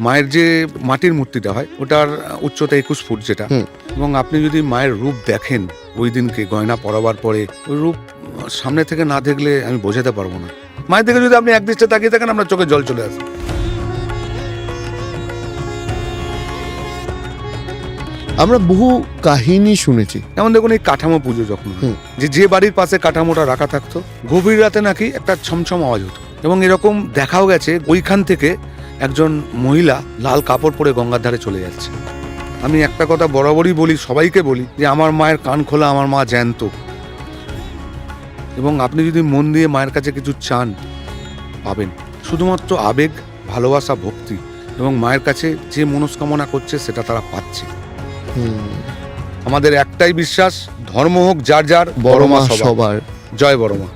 মায়ের যে মাটির মূর্তিটা হয় ওটার উচ্চতা 21 ফুট যেটা, এবং আপনি যদি মায়ের রূপ দেখেন ওই দিনকে গয়না পরাবার পরে, ওই রূপ সামনে থেকে না দেখলে আমি বোঝাতে পারবো না। মায়ের দিকে যদি আপনি একদৃষ্টে তাকিয়ে থাকেন আপনার চোখে জল চলে আসে। আমরা বহু কাহিনী শুনেছি, যেমন দেখুন এই কাঠামো পুজো যখন যে বাড়ির পাশে কাঠামোটা রাখা থাকতো গভীর রাতে নাকি একটা ছমছম আওয়াজ হতো, এবং এরকম দেখাও গেছে ওইখান থেকে একজন মহিলা লাল কাপড় পরে গঙ্গার ধারে চলে যাচ্ছে। আমি একটা কথা বরাবরই বলি, সবাইকে বলি, যে আমার মায়ের কান খোলা, আমার মা জ্যান্ত, এবং আপনি যদি মন দিয়ে মায়ের কাছে কিছু চান পাবেন। শুধুমাত্র আবেগ, ভালোবাসা, ভক্তি, এবং মায়ের কাছে যে মনস্কামনা করছে সেটা তারা পাচ্ছে। আমাদের একটাই বিশ্বাস, ধর্ম হোক যার যার, বড় মা সবার। জয় বড় মা।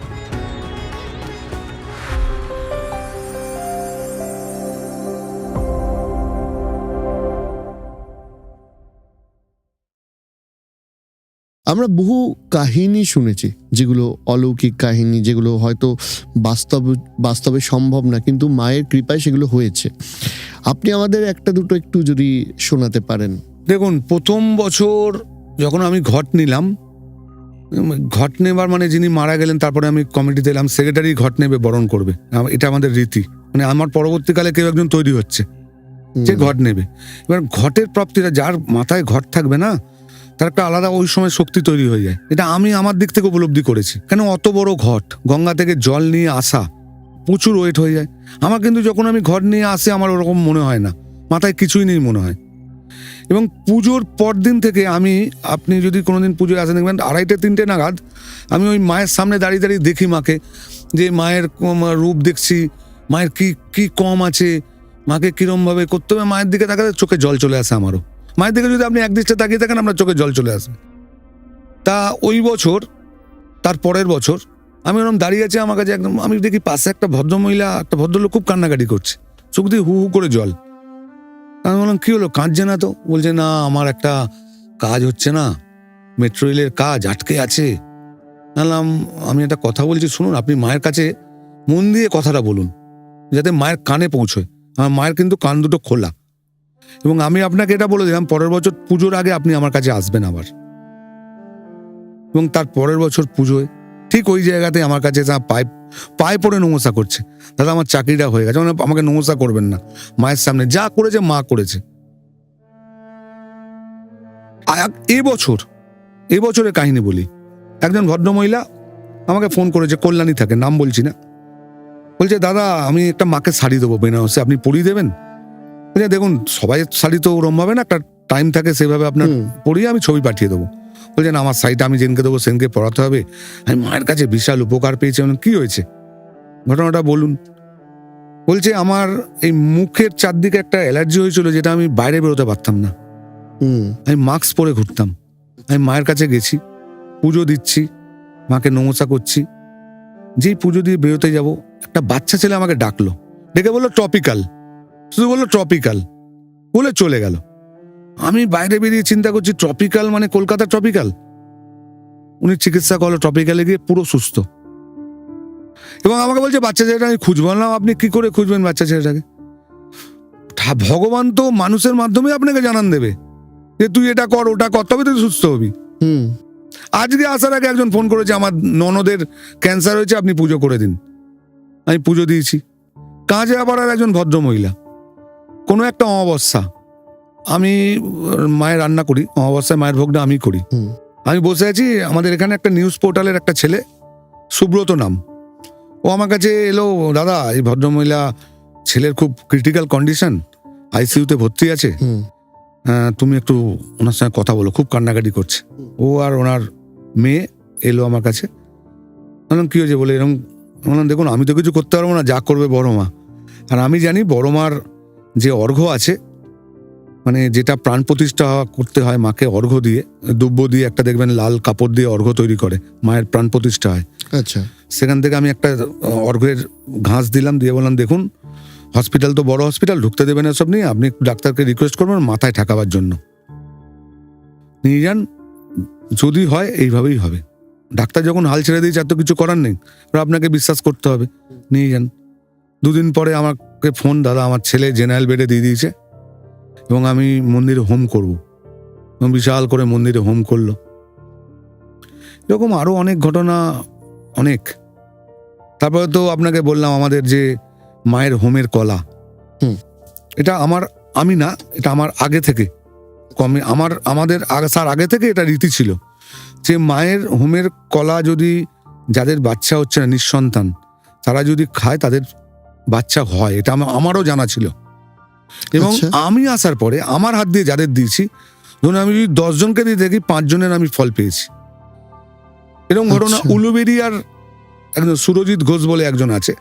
আমরা বহু কাহিনী শুনেছি, যেগুলো অলৌকিক কাহিনী, যেগুলো হয়তো বাস্তবে সম্ভব না, কিন্তু মায়ের কৃপায় সেগুলো হয়েছে। আপনি আমাদের একটা দুটো একটু যদি শোনাতে পারেন। দেখুন, প্রথম বছর যখন আমি ঘট নিলাম, ঘট নেবার মানে যিনি মারা গেলেন তারপরে আমি কমিটিতে এলাম, সেক্রেটারি ঘট নেবে, বরণ করবে, এটা আমাদের রীতি। মানে আমার পরবর্তীকালে কেউ একজন তৈরি হচ্ছে যে ঘট নেবে। এবার ঘটের প্রাপ্তিটা, যার মাথায় ঘট থাকবে না, তার একটা আলাদা ওই সময় শক্তি তৈরি হয়ে যায়। এটা আমি আমার দিক থেকে উপলব্ধি করেছি। কেন, অত বড় ঘট, গঙ্গা থেকে জল নিয়ে আসা, প্রচুর ওয়েট হয়ে যায়। আমার কিন্তু যখন আমি ঘট নিয়ে আসি আমার ওরকম মনে হয় না, মাথায় কিছুই নেই মনে হয়। এবং পুজোর পর দিন থেকে আমি, আপনি যদি কোনোদিন পুজোয় আসেন দেখবেন 2:30-3টে নাগাদ আমি ওই মায়ের সামনে দাঁড়িয়ে দাঁড়িয়ে দেখি মাকে, যে মায়ের রূপ দেখছি, মায়ের কি কম আছে, মাকে কিরমভাবে করতে হবে। মায়ের দিকে তাকাতে চোখে জল চলে আসে আমারও। মায়ের দিকে যদি আপনি একদৃষ্টে তাকিয়ে থাকেন আপনার চোখে জল চলে আসবে। তা ওই বছর, তার পরের বছর আমি ওরকম দাঁড়িয়ে আছি, আমার কাছে একদম, আমি দেখি পাশে একটা ভদ্রমহিলা, একটা ভদ্রলোক খুব কান্নাকাটি করছে, চোখ দিয়ে হু হু করে জল। আমি বললাম, কি হলো, কাঁদছে না তো? বলছে, না, আমার একটা কাজ হচ্ছে না, মেট্রো রেলের কাজ আটকে আছে। বললাম, আমি একটা কথা বলছি শুনুন, আপনি মায়ের কাছে মন দিয়ে কথাটা বলুন, যাতে মায়ের কানে পৌঁছয়। আমার মায়ের কিন্তু কান দুটো খোলা, এবং আমি আপনাকে এটা বলে দিলাম, পরের বছর পুজোর আগে আপনি আমার কাছে আসবেন আবার। এবং তার পরের বছর পুজোয় ঠিক ওই জায়গাতে আমার কাছে পায়ে পড়ে নমস্কার করছে, দাদা আমার চাকরিটা হয়ে গেছে, মানে আমাকে নমস্কার করবেন না, মায়ের সামনে যা করেছে মা করেছে। এবছরের কাহিনী বলি, একজন ভদ্রমহিলা আমাকে ফোন করেছে, কল্যাণী থাকে, নাম বলছি না। বলছে, দাদা আমি একটা মাকে শাড়ি দেবো বেনারসে, আপনি পরিয়ে দেবেন? বলছে, দেখুন সবাই শাড়ি তো ওরম ভাবে না, একটা টাইম থাকে, সেভাবে আপনার পরিয়ে আমি ছবি পাঠিয়ে দেবো। বলছে, না, আমার শাড়িটা আমি যেনকে দেবো সেনকে পড়াতে হবে। আমি মায়ের কাছে বিশাল উপকার পেয়েছি। কি হয়েছে, ঘটনাটা বলুন। বলছে, আমার এই মুখের চারদিকে একটা অ্যালার্জি হয়েছিল, যেটা আমি বাইরে বেরোতে পারতাম না, আমি মাস্ক পরে ঘুরতাম। আমি মায়ের কাছে গেছি, পুজো দিচ্ছি, মাকে নমস্কার করছি, যেই পুজো দিয়ে বেরোতে যাব, একটা বাচ্চা ছেলে আমাকে ডাকলো, ডেকে বললো টপিক্যাল, শুধু বললো টপিক্যাল, বলে চলে গেল। আমি বাইরে বেরিয়ে চিন্তা করছি, ট্রপিক্যাল মানে কলকাতা ট্রপিক্যাল। উনি চিকিৎসা করলো, ট্রপিক্যালে গিয়ে পুরো সুস্থ। এবং আমাকে বলছে, বাচ্চা ছেলেটা আমি খুঁজবো। না, আপনি কি করে খুঁজবেন বাচ্চা ছেলেটাকে? ভগবান তো মানুষের মাধ্যমে আপনাকে জানান দেবে যে তুই এটা কর, ওটা কর, তবে তুই সুস্থ হবি। আজকে আসার আগে একজন ফোন করেছে, আমার ননদের ক্যান্সার হয়েছে, আপনি পুজো করে দিন। আমি পুজো দিয়েছি। কাজে আবার আর একজন ভদ্রমহিলা, কোনো একটা অমাবস্যা, আমি মায়ের রান্না করি, অমাবস্যায় মায়ের ভোগটা আমি করি। আমি বসে আছি, আমাদের এখানে একটা নিউজ পোর্টালের একটা ছেলে, সুব্রত নাম, ও আমার কাছে এলো, দাদা এই ভদ্রমহিলা ছেলের খুব ক্রিটিক্যাল কন্ডিশন, আইসিইউতে ভর্তি আছে, তুমি একটু ওনার সঙ্গে কথা বলো, খুব কান্নাকাটি করছে। ও আর ওনার মেয়ে এলো আমার কাছে। বললাম, কি হয়েছে? বলে এরকম। বললাম, দেখুন আমি তো কিছু করতে পারবো না, যা করবে বড় মা। আর আমি জানি বড় মার যে অর্ঘ্য আছে, মানে যেটা প্রাণ প্রতিষ্ঠা করতে হয় মাকে অর্ঘ্য দিয়ে, দুব্য দিয়ে একটা দেখবেন লাল কাপড় দিয়ে অর্ঘ্য তৈরি করে মায়ের প্রাণ প্রতিষ্ঠা হয়। আচ্ছা, সেখান থেকে আমি একটা অর্ঘ্যের ঘাস দিলাম, দিয়ে বললাম, দেখুন হসপিটাল তো বড় হসপিটাল, ঢুকতে দেবেন এসব নিয়ে, আপনি ডাক্তারকে রিকোয়েস্ট করবেন মাথায় ঠেকাবার জন্য, নিয়ে যান, যদি হয় এইভাবেই হবে। ডাক্তার যখন হাল ছেড়ে দিয়েছে আর তো কিছু করার নেই, আপনাকে বিশ্বাস করতে হবে, নিয়ে যান। 2 দিন পরে আমার আমাকে ফোন, দাদা আমার ছেলে জেনারেল বেডে দিয়ে দিয়েছে এবং আমি মন্দিরে হোম করব। এবং বিশাল করে মন্দিরে হোম করলো। এরকম আরো অনেক ঘটনা, অনেক। তারপরে তো আপনাকে বললাম আমাদের যে মায়ের হোমের কলা, এটা আমি না, এটা আমার আগে থেকে আমাদের আসার আগে থেকে এটা রীতি ছিল যে মায়ের হোমের কলা যদি যাদের বাচ্চা হচ্ছে না, নিঃসন্তান, তারা যদি খায় তাদের বাচ্চা হয়, এটা আমারও জানা ছিল। এবং আমি আসার পরে আমার হাত দিয়ে যাদের দিয়েছি, ধরুন আমি যদি 10 জনকে দিয়ে দেখি 5 জনের আমি ফল পেয়েছি। এরকম ঘটনা উলুবেরিয়ার একজন সুরজিৎ ঘোষ বলে একজন আছে,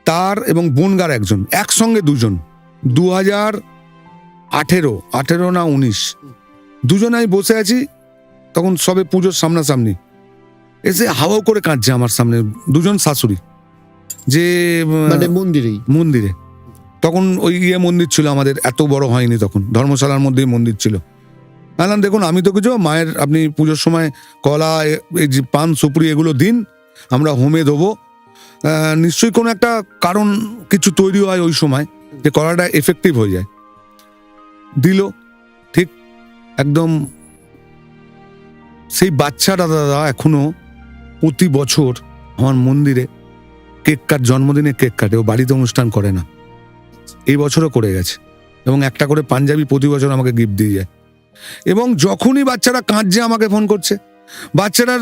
তার এবং বনগার একজন, একসঙ্গে দুজন 2018 না 19 দুজনে আমি বসে আছি, তখন সবে পুজোর সামনাসামনি, এসে হাওয়া করে কাঁদছে আমার সামনে, দুজন শাশুড়ি, যে মন্দিরে তখন ওই মন্দির ছিল আমাদের, এত বড় হয়নি তখন, ধর্মশালার মধ্যেই মন্দির ছিল। বললাম দেখুন আমি তো কিছু, মায়ের আপনি পুজোর সময় কলা, এই যে পান সুপুরি এগুলো দিন, আমরা হোমে দেবো, নিশ্চয়ই কোনো একটা কারণ কিছু তৈরি হয় ওই সময় যে কলাটা এফেক্টিভ হয়ে যায়। দিল ঠিক একদম। সেই বাচ্চাটা দাদা এখনো প্রতি বছর আমার মন্দিরে কেক কাট, জন্মদিনে কেক কাটে, ও বাড়িতে অনুষ্ঠান করে না, এই বছরও করে গেছে। এবং একটা করে পাঞ্জাবি প্রতি বছর আমাকে গিফট দিয়ে যায়। এবং যখনই বাচ্চারা কাঁদছে আমাকে ফোন করছে, বাচ্চাটার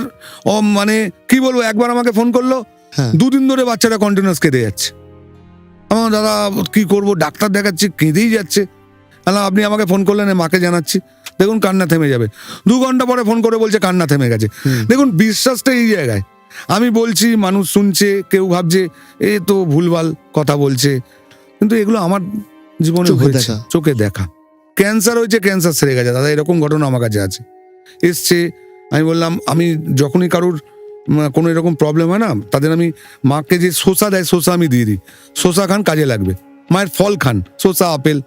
মানে কি বলবো, একবার আমাকে ফোন করলো, 2 দিন ধরে বাচ্চাটা কন্টিনিউয়াস কেঁদে যাচ্ছে। আমার দাদা কি করব, ডাক্তার দেখাচ্ছি, কেঁদেই যাচ্ছে। আপনি আমাকে ফোন করলেন, মাকে জানাচ্ছি, দেখুন কান্না থেমে যাবে। 2 ঘন্টা পরে ফোন করে বলছে কান্না থেমে গেছে। দেখুন বিশ্বাসটা এই জায়গায়, আমি বলছি, মানুষ শুনছে, কেউ ভাবছে এ তো ভুলভাল কথা বলছে, কিন্তু এগুলো আমার জীবনে হয়েছে, চোখে দেখা। ক্যান্সার হয়েছে, ক্যান্সার সেরে গেছে দাদা, এরকম ঘটনা আমার কাছে আছে, এসছে। আমি বললাম আমি যখনই কারুর কোনো এরকম প্রবলেম হয় না, তাদের আমি মাকে যে শসা দেয়, শসা আমি দিয়ে দিই, শসা খান কাজে লাগবে, মায়ের ফল খান, শসা, আপেল,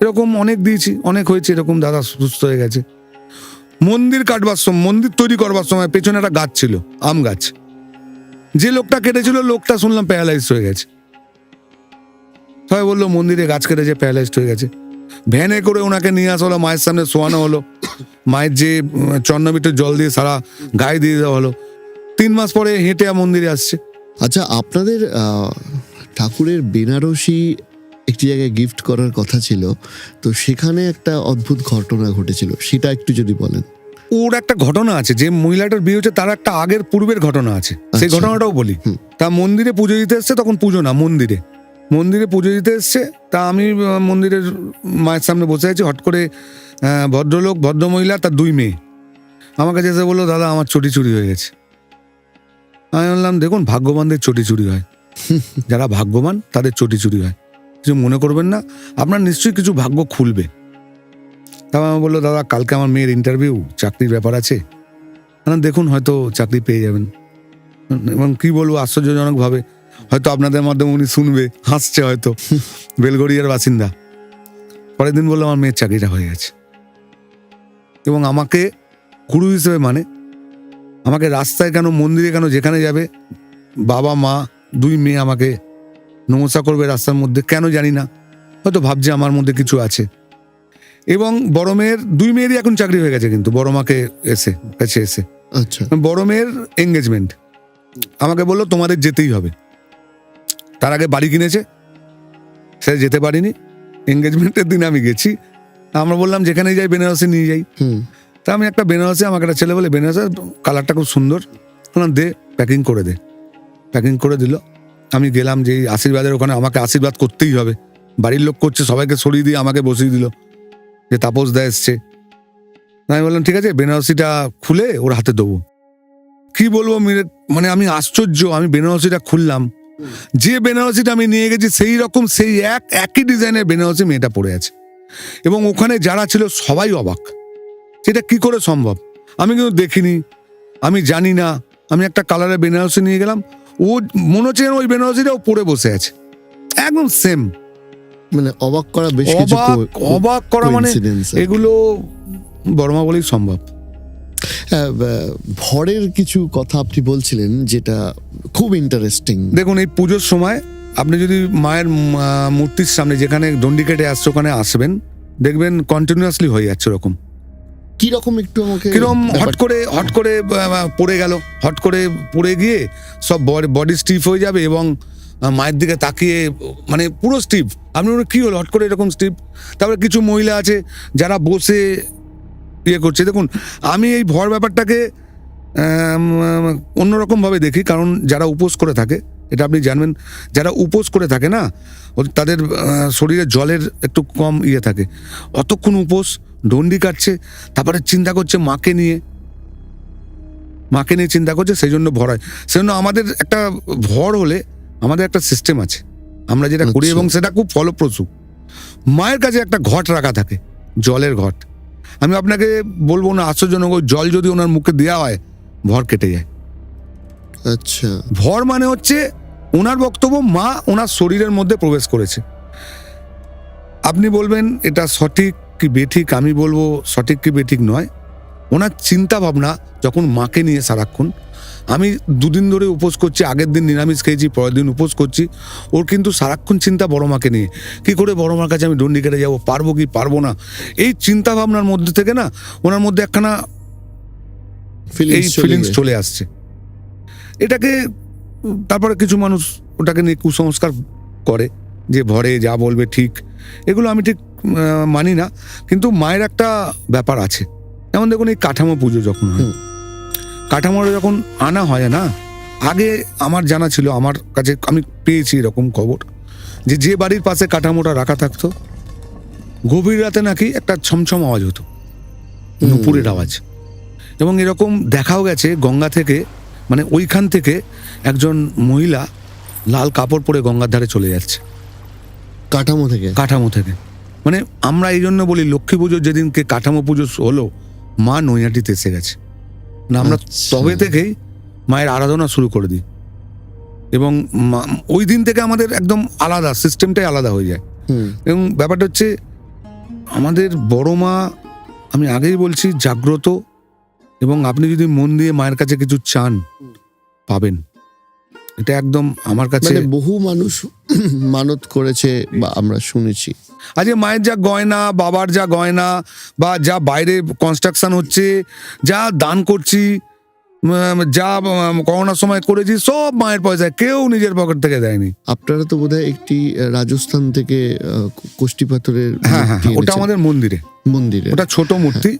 এরকম অনেক দিয়েছি, অনেক হয়েছে এরকম, দাদা সুস্থ হয়ে গেছে। মন্দির কাটবার সময়, মন্দির তৈরি করবার সময় পেছনে একটা গাছ ছিল, আম গাছ, যে লোকটা কেটেছিল লোকটা শুনলাম প্যারালাইজড হয়ে গেছে। সবাই বললো মন্দিরে গাছ কেটেছে, প্যারালাইজড হয়ে গেছে। ভ্যানে করে ওনাকে নিয়ে আসা হলো, মায়ের সামনে শোয়ানো হলো, মায়ের যে চন্নবিটের জল দিয়ে সারা গায়ে দিয়ে দেওয়া হলো। 3 মাস পরে হেঁটে মন্দিরে আসছে। আচ্ছা, আপনাদের ঠাকুরের বেনারসি একটি জায়গায় গিফট করার কথা ছিল, তো সেখানে একটা অদ্ভুত ঘটনা ঘটেছিল, সেটা একটু যদি বলেন। ওর একটা ঘটনা আছে, যে মহিলাটার বিয়ে হচ্ছে তার একটা আগের পূর্বের ঘটনা আছে, সেই ঘটনাটাও বলি। তা মন্দিরে পুজো দিতে এসছে, তখন পুজো না, মন্দিরে পুজো দিতে এসছে। তা আমি মন্দিরের মায়ের সামনে বসে আছি, হট করে ভদ্রলোক, ভদ্রমহিলা, তার 2 মেয়ে আমার কাছে এসে বললো, দাদা আমার চটি চুরি হয়ে গেছে। আমি বললাম দেখুন ভাগ্যবানদের চটি চুরি হয়, যারা ভাগ্যবান তাদের চটি চুরি হয়, কিছু মনে করবেন না, আপনার নিশ্চয়ই কিছু ভাগ্য খুলবে। তারপর আমি বললো, দাদা কালকে আমার মেয়ের ইন্টারভিউ, চাকরির ব্যাপার আছে, দেখুন হয়তো চাকরি পেয়ে যাবেন। এবং কি বলবো, আশ্চর্যজনকভাবে হয়তো আপনাদের মাধ্যমে উনি শুনবে, হাসছে হয়তো, বেলগড়িয়ার বাসিন্দা। পরের দিন বললো আমার মেয়ের চাকরিটা হয়ে গেছে। এবং আমাকে গুরু হিসেবে মানে, আমাকে রাস্তায় কেন, মন্দিরে কেন, যেখানে যাবে, বাবা মা 2 মেয়ে আমাকে নমস্কার করবে রাস্তার মধ্যে, কেন জানি না, হয়তো ভাবছে আমার মধ্যে কিছু আছে। এবং বড় মেয়ের 2 মেয়েরই এখন চাকরি হয়ে গেছে, কিন্তু বড় মাকে কাছে এসে আচ্ছা, বড় মেয়ের এঙ্গেজমেন্ট, আমাকে বললো তোমাদের যেতেই হবে। তার আগে বাড়ি কিনেছে, সে যেতে পারিনি, এঙ্গেজমেন্টের দিন আমি গেছি। আমরা বললাম যেখানে যাই বেনারসি নিয়ে যাই। তা আমি একটা বেনারসি, আমাকে একটা ছেলে বলে বেনারসি কালারটা খুব সুন্দর, বললাম দে, প্যাকিং করে দে। প্যাকিং করে দিল। আমি গেলাম যে আশীর্বাদের ওখানে, আমাকে আশীর্বাদ করতেই হবে, বাড়ির লোক করছে, সবাইকে সরিয়ে দিয়ে আমাকে বসিয়ে দিল, যে তাপস দা এসছে। আমি বললাম ঠিক আছে, বেনারসিটা খুলে ওর হাতে দেবো। কি বলবো, মানে আমি আশ্চর্য, আমি বেনারসিটা খুললাম, যে বেনারসিটা আমি নিয়ে গেছি সেই রকম, সেই একই ডিজাইনের বেনারসি মেয়েটা পড়ে আছে। এবং ওখানে যারা ছিল সবাই অবাক, সেটা কি করে সম্ভব। আমি কিন্তু দেখিনি, আমি জানি না, আমি একটা কালারের বেনারসি নিয়ে গেলাম, ও মনে হচ্ছে ওই বেনারসিটা ও পরে বসে আছে, একদম সেম। মানে অবাক করা, বেশ কিছু অবাক করা, মানে এগুলো বর্মা বলেই সম্ভব। ভরের কিছু কথা আপনি বলছিলেন, যেটা খুব ইন্টারেস্টিং। দেখুন এই পুজোর সময় আপনি যদি মায়ের মূর্তির সামনে যেখানে দণ্ডি কেটে আসছে ওখানে আসবেন, দেখবেন কন্টিনিউয়াসলি হয়ে যাচ্ছে ওরকম। কিরকম একটু আমাকে কিরকম ব্যাপারটা- হট করে পড়ে গেল, হট করে পড়ে গিয়ে সব বডি স্টিফ হয়ে যাবে এবং মায়ের দিকে তাকিয়ে মানে পুরো স্টিফ। আপনি বলুন, কি হলো হট করে এরকম স্টিফ? তারপরে কিছু মহিলা আছে যারা বসে ইয়ে করছে। দেখুন, আমি এই ভর ব্যাপারটাকে অন্যরকমভাবে দেখি, কারণ যারা উপোস করে থাকে, এটা আপনি জানবেন, যারা উপোস করে থাকে না, তাদের শরীরে জলের একটু কম ইয়ে থাকে। অতক্ষণ উপোস, ডন্ডি কাটছে, তারপরে চিন্তা করছে মাকে নিয়ে চিন্তা করছে, সেই জন্য ভর হয়। সেই জন্য আমাদের একটা ভর হলে আমাদের একটা সিস্টেম আছে আমরা যেটা করি, আচ্ছা। এবং সেটা খুব ফলপ্রসূ। মায়ের কাছে একটা ঘট রাখা থাকে, জলের ঘট। আমি আপনাকে বলবো না, আশ্চর্যজনক, ওই জল যদি ওনার মুখে দেওয়া হয় ভর কেটে যায়। আচ্ছা, ভর মানে হচ্ছে ওনার বক্তব্য, মা ওনার শরীরের মধ্যে প্রবেশ করেছে। আপনি বলবেন এটা সঠিক কি বেঠিক, আমি বলবো সঠিক কি বেঠিক নয়। ওনার চিন্তা ভাবনা যখন মাকে নিয়ে সারাক্ষণ, আমি দুদিন ধরে উপোস করছি, আগের দিন নিরামিষ খেয়েছি, পরের দিন উপোস করছি, ওর কিন্তু সারাক্ষণ চিন্তা বড় মাকে নিয়ে, কি করে বড় মার কাছে আমি দণ্ডি কেটে যাবো, পারবো কি পারবো না। এই চিন্তা ভাবনার মধ্যে থেকে না ওনার মধ্যে একখানা এই ফিলিংস চলে আসছে। এটাকে তারপরে কিছু মানুষ ওটাকে নিয়ে কুসংস্কার করে যে ভরে যা বলবে ঠিক। এগুলো আমি ঠিক মানি না। কিন্তু মায়ের একটা ব্যাপার আছে। যেমন দেখুন, এই কাঠামো পুজো যখন হয়, কাঠামোটা যখন আনা হয় না, আগে আমার জানা ছিল, আমার কাছে আমি পেয়েছি এরকম খবর, যে বাড়ির পাশে কাঠামোটা রাখা থাকতো, গভীর রাতে নাকি একটা ছমছম আওয়াজ হতো, নুপুরের আওয়াজ। এবং এরকম দেখাও গেছে গঙ্গা থেকে, মানে ওইখান থেকে একজন মহিলা লাল কাপড় পরে গঙ্গার ধারে চলে যাচ্ছে কাঠামো থেকে। মানে আমরা এই জন্য বলি, লক্ষ্মী পুজোর যেদিনকে কাঠামো পুজো হলো, মা নৈহাটিতে এসে গেছে না, আমরা আচ্ছা। তবে থেকেই মায়ের আরাধনা শুরু করে দিই। এবং ওই দিন থেকে আমাদের একদম আলাদা সিস্টেমটাই আলাদা হয়ে যায়। এবং ব্যাপারটা হচ্ছে, আমাদের বড় মা, আমি আগেই বলছি, জাগ্রত। এবং আপনি যদি মন দিয়ে মায়ের কাছে কিছু চান, পাবেন। এটা একদম আমার কাছে, মানে বহু মানুষ মানত করেছে বা আমরা শুনেছি। আজকে মায়ের যা গয়না, বাবার যা গয়না, বা যা বাইরে কনস্ট্রাকশন হচ্ছে, যা দান করছি, যা করোনার সময় করেছি, সব মায়ের পয়সায়, কেউ নিজের পকেট থেকে দেয়নি। আপনারা তো বোধহয় একটি রাজস্থান থেকে কোষ্টি পাথরের হ্যাঁ, মূর্তি ওটা এনেছেন আমাদের মন্দিরে। ওটা ছোট মূর্তি।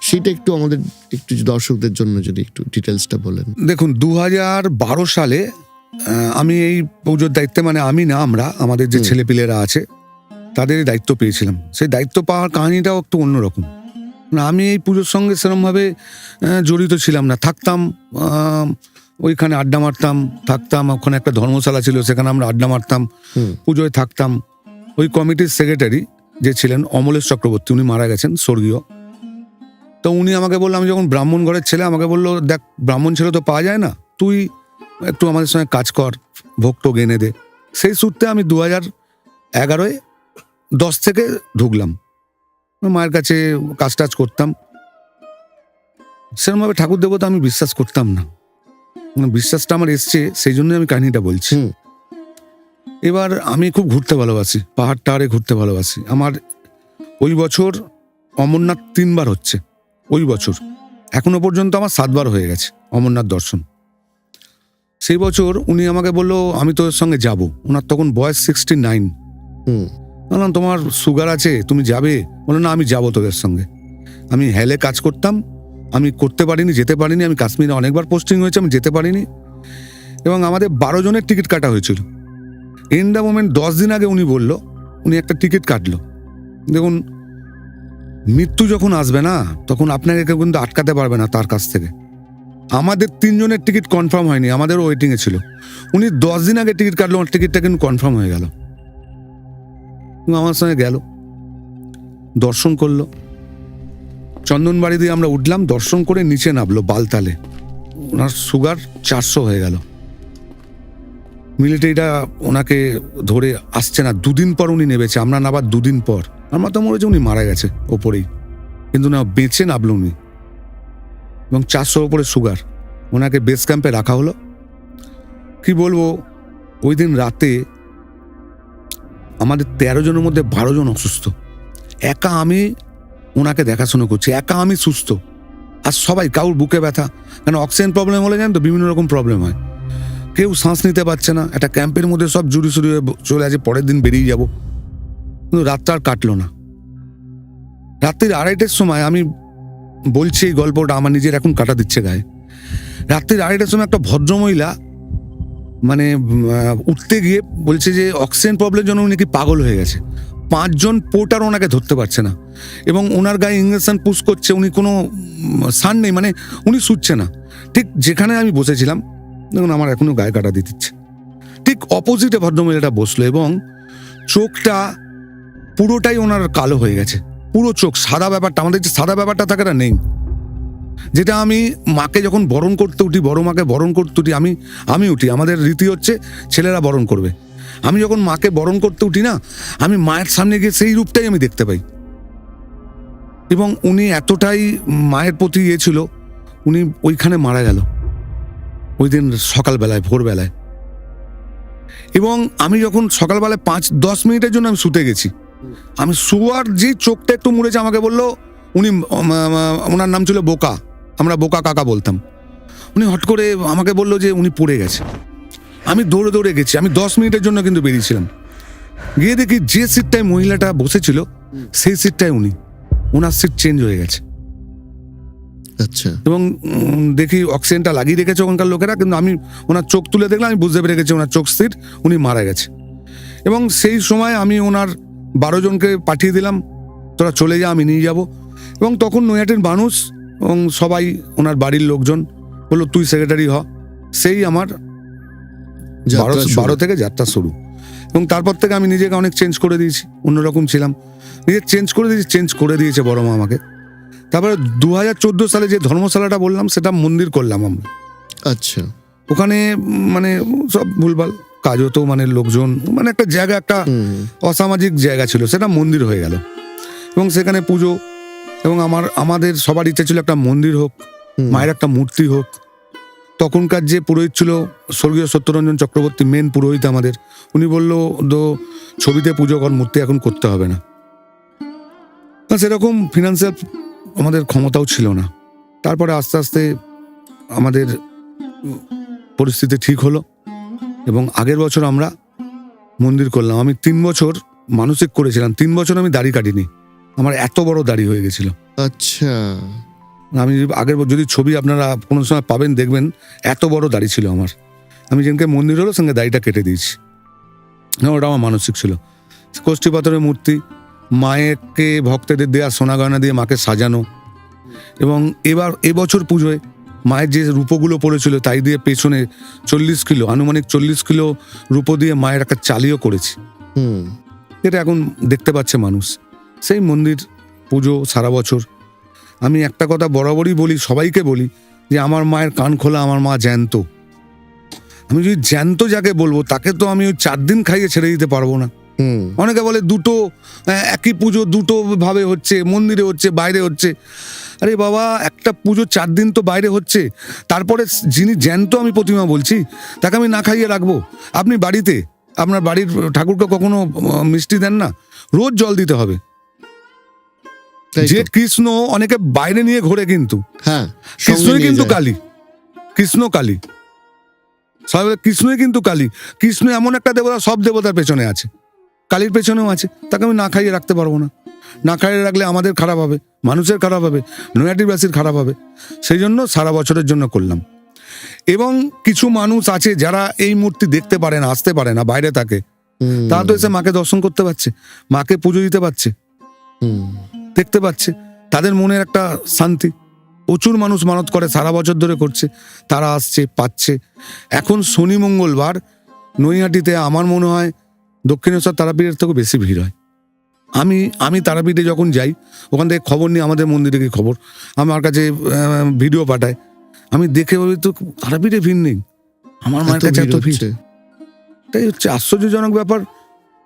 সেটা একটু আমাদের একটু দর্শকদের জন্য যদি একটু ডিটেলসটা বলেন। দেখুন, 2012 সালে আমি এই পুজোর দায়িত্বে, মানে আমি না, আমাদের যে ছেলেপিলেরা আছে তাদের দায়িত্ব পেয়েছিলাম। সেই দায়িত্ব পাওয়ার কাহিনীটাও একটু অন্যরকম। না, আমি এই পুজোর সঙ্গে সেরকমভাবে জড়িত ছিলাম না। থাকতাম ওইখানে, আড্ডা মারতাম, থাকতাম। ওখানে একটা ধর্মশালা ছিল, সেখানে আমরা আড্ডা মারতাম, পুজোয় থাকতাম। ওই কমিটির সেক্রেটারি যে ছিলেন অমলেশ চক্রবর্তী, উনি মারা গেছেন, স্বর্গীয়। তো উনি আমাকে বললো, আমি যখন ব্রাহ্মণ ঘরের ছেলে, আমাকে বললো, দেখ, ব্রাহ্মণ ছেলে তো পাওয়া যায় না, তুই একটু আমাদের সঙ্গে কাজ কর, ভোগ টোগ এনে দে। সেই সূত্রে আমি 2011-এ 10 থেকে ঢুকলাম, মায়ের কাছে কাজ টাজ করতাম। সেরকমভাবে ঠাকুর দেবতা আমি বিশ্বাস করতাম না, বিশ্বাসটা আমার এসছে, সেই জন্য আমি কাহিনীটা বলছি। এবার আমি খুব ঘুরতে ভালোবাসি, পাহাড় টাহাড়ে ঘুরতে ভালোবাসি। আমার ওই বছর অমরনাথ 3 বার হচ্ছে, ওই বছর এখনো পর্যন্ত আমার 7 বার হয়ে গেছে অমরনাথ দর্শন। সেই বছর উনি আমাকে বললো, আমি তোর সঙ্গে যাব। ওনার তখন বয়স 69। বললাম, তোমার সুগার আছে, তুমি যাবে? বললো, না, আমি যাবো তোদের সঙ্গে। আমি হেলে কাজ করতাম, আমি করতে পারিনি, যেতে পারিনি। আমি কাশ্মীরে অনেকবার পোস্টিং হয়েছে, আমি যেতে পারিনি। এবং আমাদের 12 জনের টিকিট কাটা হয়েছিল। ইন দ্য মোমেন্ট 10 দিন আগে উনি বলল, উনি একটা টিকিট কাটলো। দেখুন, মৃত্যু যখন আসবে না, তখন আপনাকে কেউ কিন্তু আটকাতে পারবে না তার কাছ থেকে। আমাদের 3 জনের টিকিট কনফার্ম হয়নি, আমাদেরও ওয়েটিংয়ে ছিল। উনি 10 দিন আগে টিকিট কাটলো, আমার টিকিটটা কিন্তু কনফার্ম হয়ে গেল। আমার সঙ্গে গেল, দর্শন করলো। চন্দনবাড়ি দিয়ে আমরা উঠলাম, দর্শন করে নিচে নামলো বালতালে। ওনার সুগার 400 হয়ে গেল। মিলিটারিটা ওনাকে ধরে আসছে না। 2 দিন পর উনি নেমেছে, আমরা নাবার 2 দিন পর। আমার তো মনে হচ্ছে উনি মারা গেছে ওপরেই, কিন্তু না, বেঁচে নামলো উনি। এবং 400 ওপরে সুগার। ওনাকে বেস ক্যাম্পে রাখা হলো। কি বলবো, ওই দিন রাতে আমাদের 13 জনের মধ্যে 12 জন অসুস্থ, একা আমি ওনাকে দেখাশোনা করছি, একা আমি সুস্থ, আর সবাই কাউর বুকে ব্যথা, কেন অক্সিজেন প্রবলেম হলে জানেন তো বিভিন্ন রকম প্রবলেম হয়, কেউ শ্বাস নিতে পারছে না, একটা ক্যাম্পের মধ্যে সব জুড়ি সুড়ি হয়ে চলে আছে, পরের দিন বেরিয়ে যাব, কিন্তু রাতটা আর কাটলো না। রাত্রির 2:30টার সময় আমি বলছি এই গল্পটা, আমার নিজের এখন কাটা দিচ্ছে গায়ে। রাত্রির 2:30টার সময় একটা ভদ্রমহিলা মানে উঠতে গিয়ে বলছে যে অক্সিজেন প্রবলেমের জন্য উনি কি পাগল হয়ে গেছে, 5 জন পোর্টার ওনাকে ধরতে পারছে না, এবং ওনার গায়ে ইঞ্জেকশন পুশ করছে, উনি কোনো সান নেই, মানে উনি শুচ্ছে না। ঠিক যেখানে আমি বসেছিলাম, দেখুন আমার এখনো গায়ে কাটা দিয়ে দিচ্ছে, ঠিক অপোজিটে ভদ্রমহিলাটা বসলো, এবং চোখটা পুরোটাই ওনার কালো হয়ে গেছে, পুরো চোখ সাদা, ব্যাপারটা আমাদের যে সাদা ব্যাপারটা থাকে না, নেই। যেটা আমি মাকে যখন বরণ করতে উঠি, বড় মাকে বরণ করতে উঠি, আমি উঠি, আমাদের রীতি হচ্ছে ছেলেরা বরণ করবে, আমি যখন মাকে বরণ করতে উঠি না, আমি মায়ের সামনে গিয়ে সেই রূপটাই আমি দেখতে পাই, এবং উনি এতটাই মায়ের প্রতি ইয়ে ছিল, উনি ওইখানে মারা গেল ওই দিন সকালবেলায়, ভোরবেলায়। এবং আমি যখন সকালবেলায় 5-10 মিনিটের জন্য আমি শুতে গেছি, আমি শোয়ার যেই চোখটা একটু মুড়েছে, আমাকে বললো উনি, ওনার নাম ছিল বোকা, আমরা বোকা কাকা বলতাম, উনি হট করে আমাকে বললো যে উনি পড়ে গেছে। আমি দৌড়ে দৌড়ে গেছি, আমি 10 মিনিটের জন্য কিন্তু বেরিয়েছিলাম, গিয়ে দেখি যে সিটটায় মহিলাটা বসেছিল সেই সিটটায় উনি, ওনার সিট চেঞ্জ হয়ে গেছে। আচ্ছা। এবং দেখি অক্সিজেনটা লাগিয়ে রেখেছে ওখানকার লোকেরা, কিন্তু আমি ওনার চোখ তুলে দেখলাম, আমি বুঝতে পেরে গেছি ওনার চোখ স্থির, উনি মারা গেছে। এবং সেই সময় আমি ওনার 12 জনকে পাঠিয়ে দিলাম, তোরা চলে যা, আমি নিয়ে যাব। এবং তখন নৈহাটির মানুষ এবং সবাই ওনার বাড়ির লোকজন বললো তুই সেক্রেটারি হ, সেই আমার 12 থেকে যাত্রা শুরু। এবং তারপর থেকে আমি নিজেকে অনেক চেঞ্জ করে দিয়েছি, অন্যরকম ছিলাম, নিজে চেঞ্জ করে দিয়েছে বড় মা আমাকে। তারপরে 2014 সালে যে ধর্মশালাটা বললাম, সেটা মন্দির করলাম আমরা। আচ্ছা। ওখানে মানে সব ভুলভাল কাজ হতো, মানে লোকজন, মানে একটা জায়গা, একটা অসামাজিক জায়গা ছিল, সেটা মন্দির হয়ে গেল। এবং সেখানে পুজো, এবং আমাদের সবার ইচ্ছা ছিল একটা মন্দির হোক, মায়ের একটা মূর্তি হোক। তখনকার যে পুরোহিত ছিল স্বর্গীয় সত্যরঞ্জন চক্রবর্তী, মেন পুরোহিত আমাদের, উনি বললো তো ছবিতে পুজো কর, মূর্তি এখন করতে হবে না। সেরকম ফিনান্সিয়াল আমাদের ক্ষমতাও ছিল না। তারপরে আস্তে আস্তে আমাদের পরিস্থিতি ঠিক হলো, এবং আগের বছর আমরা মন্দির করলাম। আমি 3 বছর মানসিক করেছিলাম, 3 বছর আমি দাড়ি কাটিনি, আমার এত বড় দাড়ি হয়ে গেছিল। আচ্ছা। আমি আগের যদি ছবি আপনারা কোনো সময় পাবেন, দেখবেন এত বড় দাড়ি ছিল আমার। আমি যেদিনকে মন্দির হলো সঙ্গে দাড়িটা কেটে দিয়েছি, ওটা আমার মানসিক ছিল। কষ্টি পাথরের মূর্তি, মায়েরকে ভক্তদের দেয়া সোনা গয়না দিয়ে মাকে সাজানো, এবং এবছর পুজোয় মায়ের যে রূপোগুলো পড়েছিল তাই দিয়ে পেছনে 40 কিলো, আনুমানিক 40 কিলো রূপো দিয়ে মায়ের একটা চালিও করেছি। এটা এখন দেখতে পাচ্ছে মানুষ। সেই মন্দির পুজো সারা বছর। আমি একটা কথা বরাবরই বলি, সবাইকে বলি, যে আমার মায়ের কান খোলা, আমার মা জ্যান্ত। আমি যদি জ্যান্ত যাকে বলবো, তাকে তো আমি 4 দিন খাইয়ে ছেড়ে দিতে পারবো না। অনেকে বলে দুটো একই পুজো দুটো ভাবে হচ্ছে, মন্দিরে হচ্ছে, বাইরে হচ্ছে। আরে বাবা, একটা পুজো 4 দিন তো বাইরে হচ্ছে, তারপরে যিনি জ্যান্ত আমি প্রতিমা বলছি, তাকে আমি না খাইয়ে রাখবো? আপনি বাড়িতে আপনার বাড়ির ঠাকুরকে কখনো মিষ্টি দেন না? রোজ জল দিতে হবে। যে কৃষ্ণ অনেকে বাইরে নিয়ে ঘোরে, কিন্তু কৃষ্ণই কিন্তু কালী, কৃষ্ণ কালী, কৃষ্ণই কিন্তু কালী। কৃষ্ণ এমন একটা দেবতা, সব দেবতার পেছনে আছে, কালীর পেছনেও আছে। তাকে আমি না খাইয়ে রাখতে পারবো না। না খাইয়ে রাখলে আমাদের খারাপ হবে, মানুষের খারাপ হবে, নৈহাটিবাসীর খারাপ হবে। সেই জন্য সারা বছরের জন্য করলাম। এবং কিছু মানুষ আছে যারা এই মূর্তি দেখতে পারে না, আসতে পারে না, বাইরে থাকে, তারা তো এসে মাকে দর্শন করতে পারছে, মাকে পুজো দিতে পারছে, দেখতে পাচ্ছে। তাদের মনের একটা শান্তি। প্রচুর মানুষ মানত করে, সারা বছর ধরে করছে, তারা আসছে, পাচ্ছে। এখন শনি মঙ্গলবার নৈহাটিতে আমার মনে হয় দক্ষিণেশ্বর তারাপীঠের থেকে বেশি ভিড় হয়। আমি তারাপীঠে যখন যাই, ওখান থেকে খবর নিই, আমাদের মন্দিরে কি খবর, আমার কাছে ভিডিও পাঠায়, আমি দেখে ভাবি তো তারাপীঠে ভিড় নেই, আমার মায়ের কাছে এত ভিড়। এটাই হচ্ছে আশ্চর্যজনক ব্যাপার,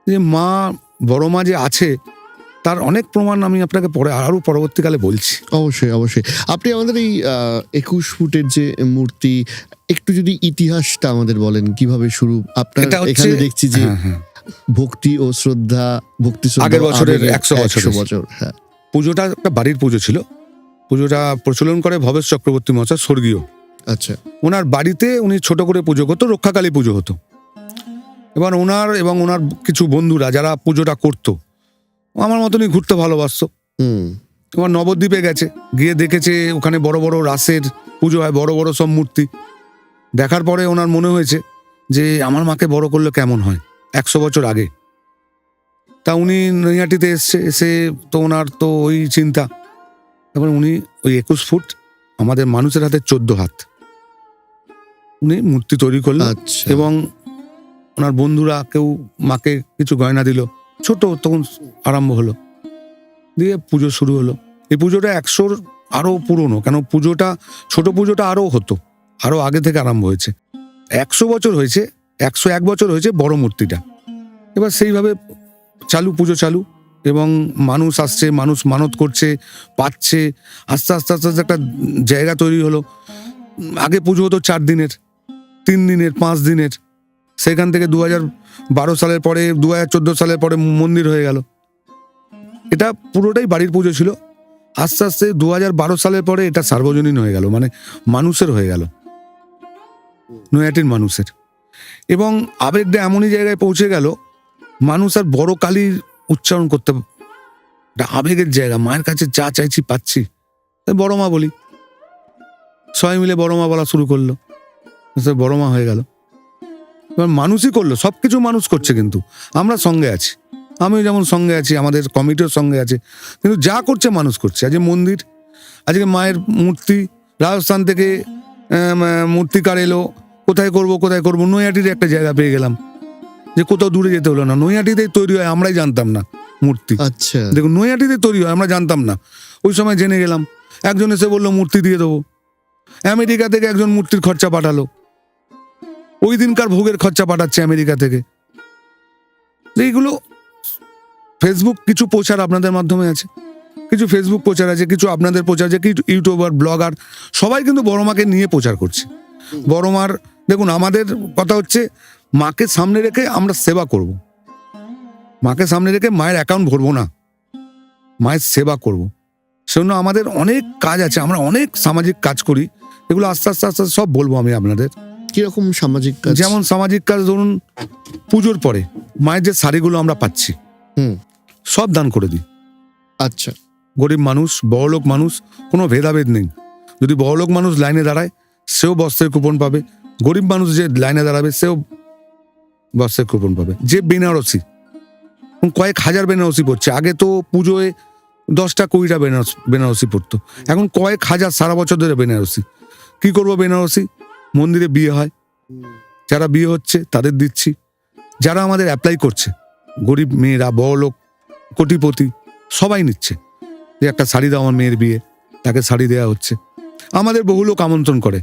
যে মা, বড় মা যে আছে, তার অনেক প্রমাণ আমি আপনাকে আরো পরবর্তীকালে বলছি। অবশ্যই অবশ্যই। আপনি আমাদের এই 21 ফুটের যে মূর্তি, একটু যদি ইতিহাসটা আমাদের বলেন, কিভাবে শুরু আপনার? এখানে দেখছি যে ভক্তি ও শ্রদ্ধা, ভক্তি শ্রদ্ধা আগের বছরের আবেগের 100 বছর 100 বছর, হ্যাঁ। পুজোটা একটা বাড়ির পুজো ছিল। পুজোটা প্রচলন করে ভবেশ চক্রবর্তী মহাশয়, স্বর্গীয়। আচ্ছা। ওনার বাড়িতে উনি ছোট করে পুজো করতো, রক্ষাকালী পুজো হতো। এবার ওনার এবং ওনার কিছু বন্ধুরা যারা পুজোটা করতো, আমার মতনই ঘুরতে ভালোবাসতো। হুম। এবার নবদ্বীপে গেছে, গিয়ে দেখেছে ওখানে বড় বড় রাসের পুজো হয়, বড় বড় সব মূর্তি। দেখার পরে ওনার মনে হয়েছে যে আমার মাকে বড় করলে কেমন হয়, 100 বছর আগে। তা উনি নৈহাটিতে এসে তো ওনার তো ওই চিন্তা। তারপর উনি ওই 21 ফুট, আমাদের মানুষের হাতে 14 হাত, উনি মূর্তি তৈরি করলেন। আচ্ছা। এবং ওনার বন্ধুরা কেউ মাকে কিছু গয়না দিল, ছোট তখন আরম্ভ হলো, দিয়ে পুজো শুরু হলো। এই পুজোটা 100-র আরো পুরনো, কেন পুজোটা ছোট পুজোটা আরো হতো, আরো আগে থেকে আরম্ভ হয়েছে। 100 বছর হয়েছে, 101 বছর হয়েছে বড় মূর্তিটা। এবার সেইভাবে পুজো চালু, এবং মানুষ আসছে, মানুষ মানত করছে, পাচ্ছে। আস্তে আস্তে আস্তে আস্তে একটা জায়গা তৈরি হলো। আগে পুজো হতো 4 দিনের, 3 দিনের, 5 দিনের। সেখান থেকে 2012 সালের পরে, 2014 সালের পরে মন্দির হয়ে গেল। এটা পুরোটাই বাড়ির পুজো ছিল। আস্তে আস্তে 2012 সালের পরে এটা সার্বজনীন হয়ে গেল, মানে মানুষের হয়ে গেল, নৈহাটির মানুষের। এবং আবেগটা এমনই জায়গায় পৌঁছে গেল, মানুষ আর বড় কালীর উচ্চারণ করতে, এটা আবেগের জায়গা। মায়ের কাছে যা চাইছি পাচ্ছি, তাই বড় মা বলি। সবাই মিলে বড় মা বলা শুরু করলো, বড় মা হয়ে গেল। এবার মানুষই করলো, সবকিছু মানুষ করছে, কিন্তু আমরা সঙ্গে আছি। আমিও যেমন সঙ্গে আছি, আমাদের কমিটিও সঙ্গে আছে, কিন্তু যা করছে মানুষ করছে। আজকে মন্দির, আজকে মায়ের মূর্তি রাজস্থান থেকে মূর্তিকার এলো, কোথায় করবো, নৈহাটির একটা জায়গা পেয়ে গেলাম, যে কোথাও দূরে যেতে হলো না, নৈহাটিতেই তৈরি হয়, আমরাই জানতাম না মূর্তি। আচ্ছা। দেখুন, নৈহাটিতে তৈরি হয়, আমরা জানতাম না, ওই সময় জেনে গেলাম। একজন এসে বললো মূর্তি দিয়ে দেবো। আমেরিকা থেকে একজন মূর্তির খরচা পাঠালো, ওই দিনকার ভোগের খরচা পাঠাচ্ছে আমেরিকা থেকে। এইগুলো ফেসবুক কিছু প্রচার আপনাদের মাধ্যমে আছে, কিছু ফেসবুক প্রচার আছে, কিছু আপনাদের প্রচার আছে, কিছু ইউটিউবার, ব্লগার, সবাই কিন্তু বড় মাকে নিয়ে প্রচার করছে। বড় মার, দেখুন আমাদের কথা হচ্ছে মাকে সামনে রেখে আমরা সেবা করব। মাকে সামনে রেখে মায়ের অ্যাকাউন্ট ভরবো না, মায়ের সেবা করব। সেজন্য আমাদের অনেক কাজ আছে, আমরা অনেক সামাজিক কাজ করি, এগুলো আস্তে আস্তে আস্তে সব বলবো আমি আপনাদের। কিরকম সামাজিক কাজ? যেমন সামাজিক কাজ, ধরুন পুজোর পরে মায়ের যে শাড়িগুলো আমরা পাচ্ছি, সব দান করে দিই। আচ্ছা। গরিব মানুষ, বড়লোক মানুষ, কোনো ভেদাভেদ নেই। যদি বড়লোক মানুষ লাইনে দাঁড়ায়, সেও বস্ত্রের কুপন পাবে। গরিব মানুষ যে লাইনে দাঁড়াবে, সেও বস্ত্রের কুপন পাবে। যে বেনারসি, কয়েক হাজার বেনারসি পড়ছে, আগে তো পুজোয় 10টা 20টা বেনারসি পড়তো, এখন কয়েক হাজার সারা বছর ধরে বেনারসি। কি করবো বেনারসি? মন্দিরে বিয়ে হয়, যারা বিয়ে হচ্ছে তাদের দিচ্ছি। যারা আমাদের অ্যাপ্লাই করছে, গরিব মেয়েরা, বড়লোক, কোটিপতি, সবাই নিচ্ছে যে একটা শাড়ি দাও আমার মেয়ের বিয়ে, তাকে শাড়ি দেওয়া হচ্ছে। আমাদের বহু লোক আমন্ত্রণ করে,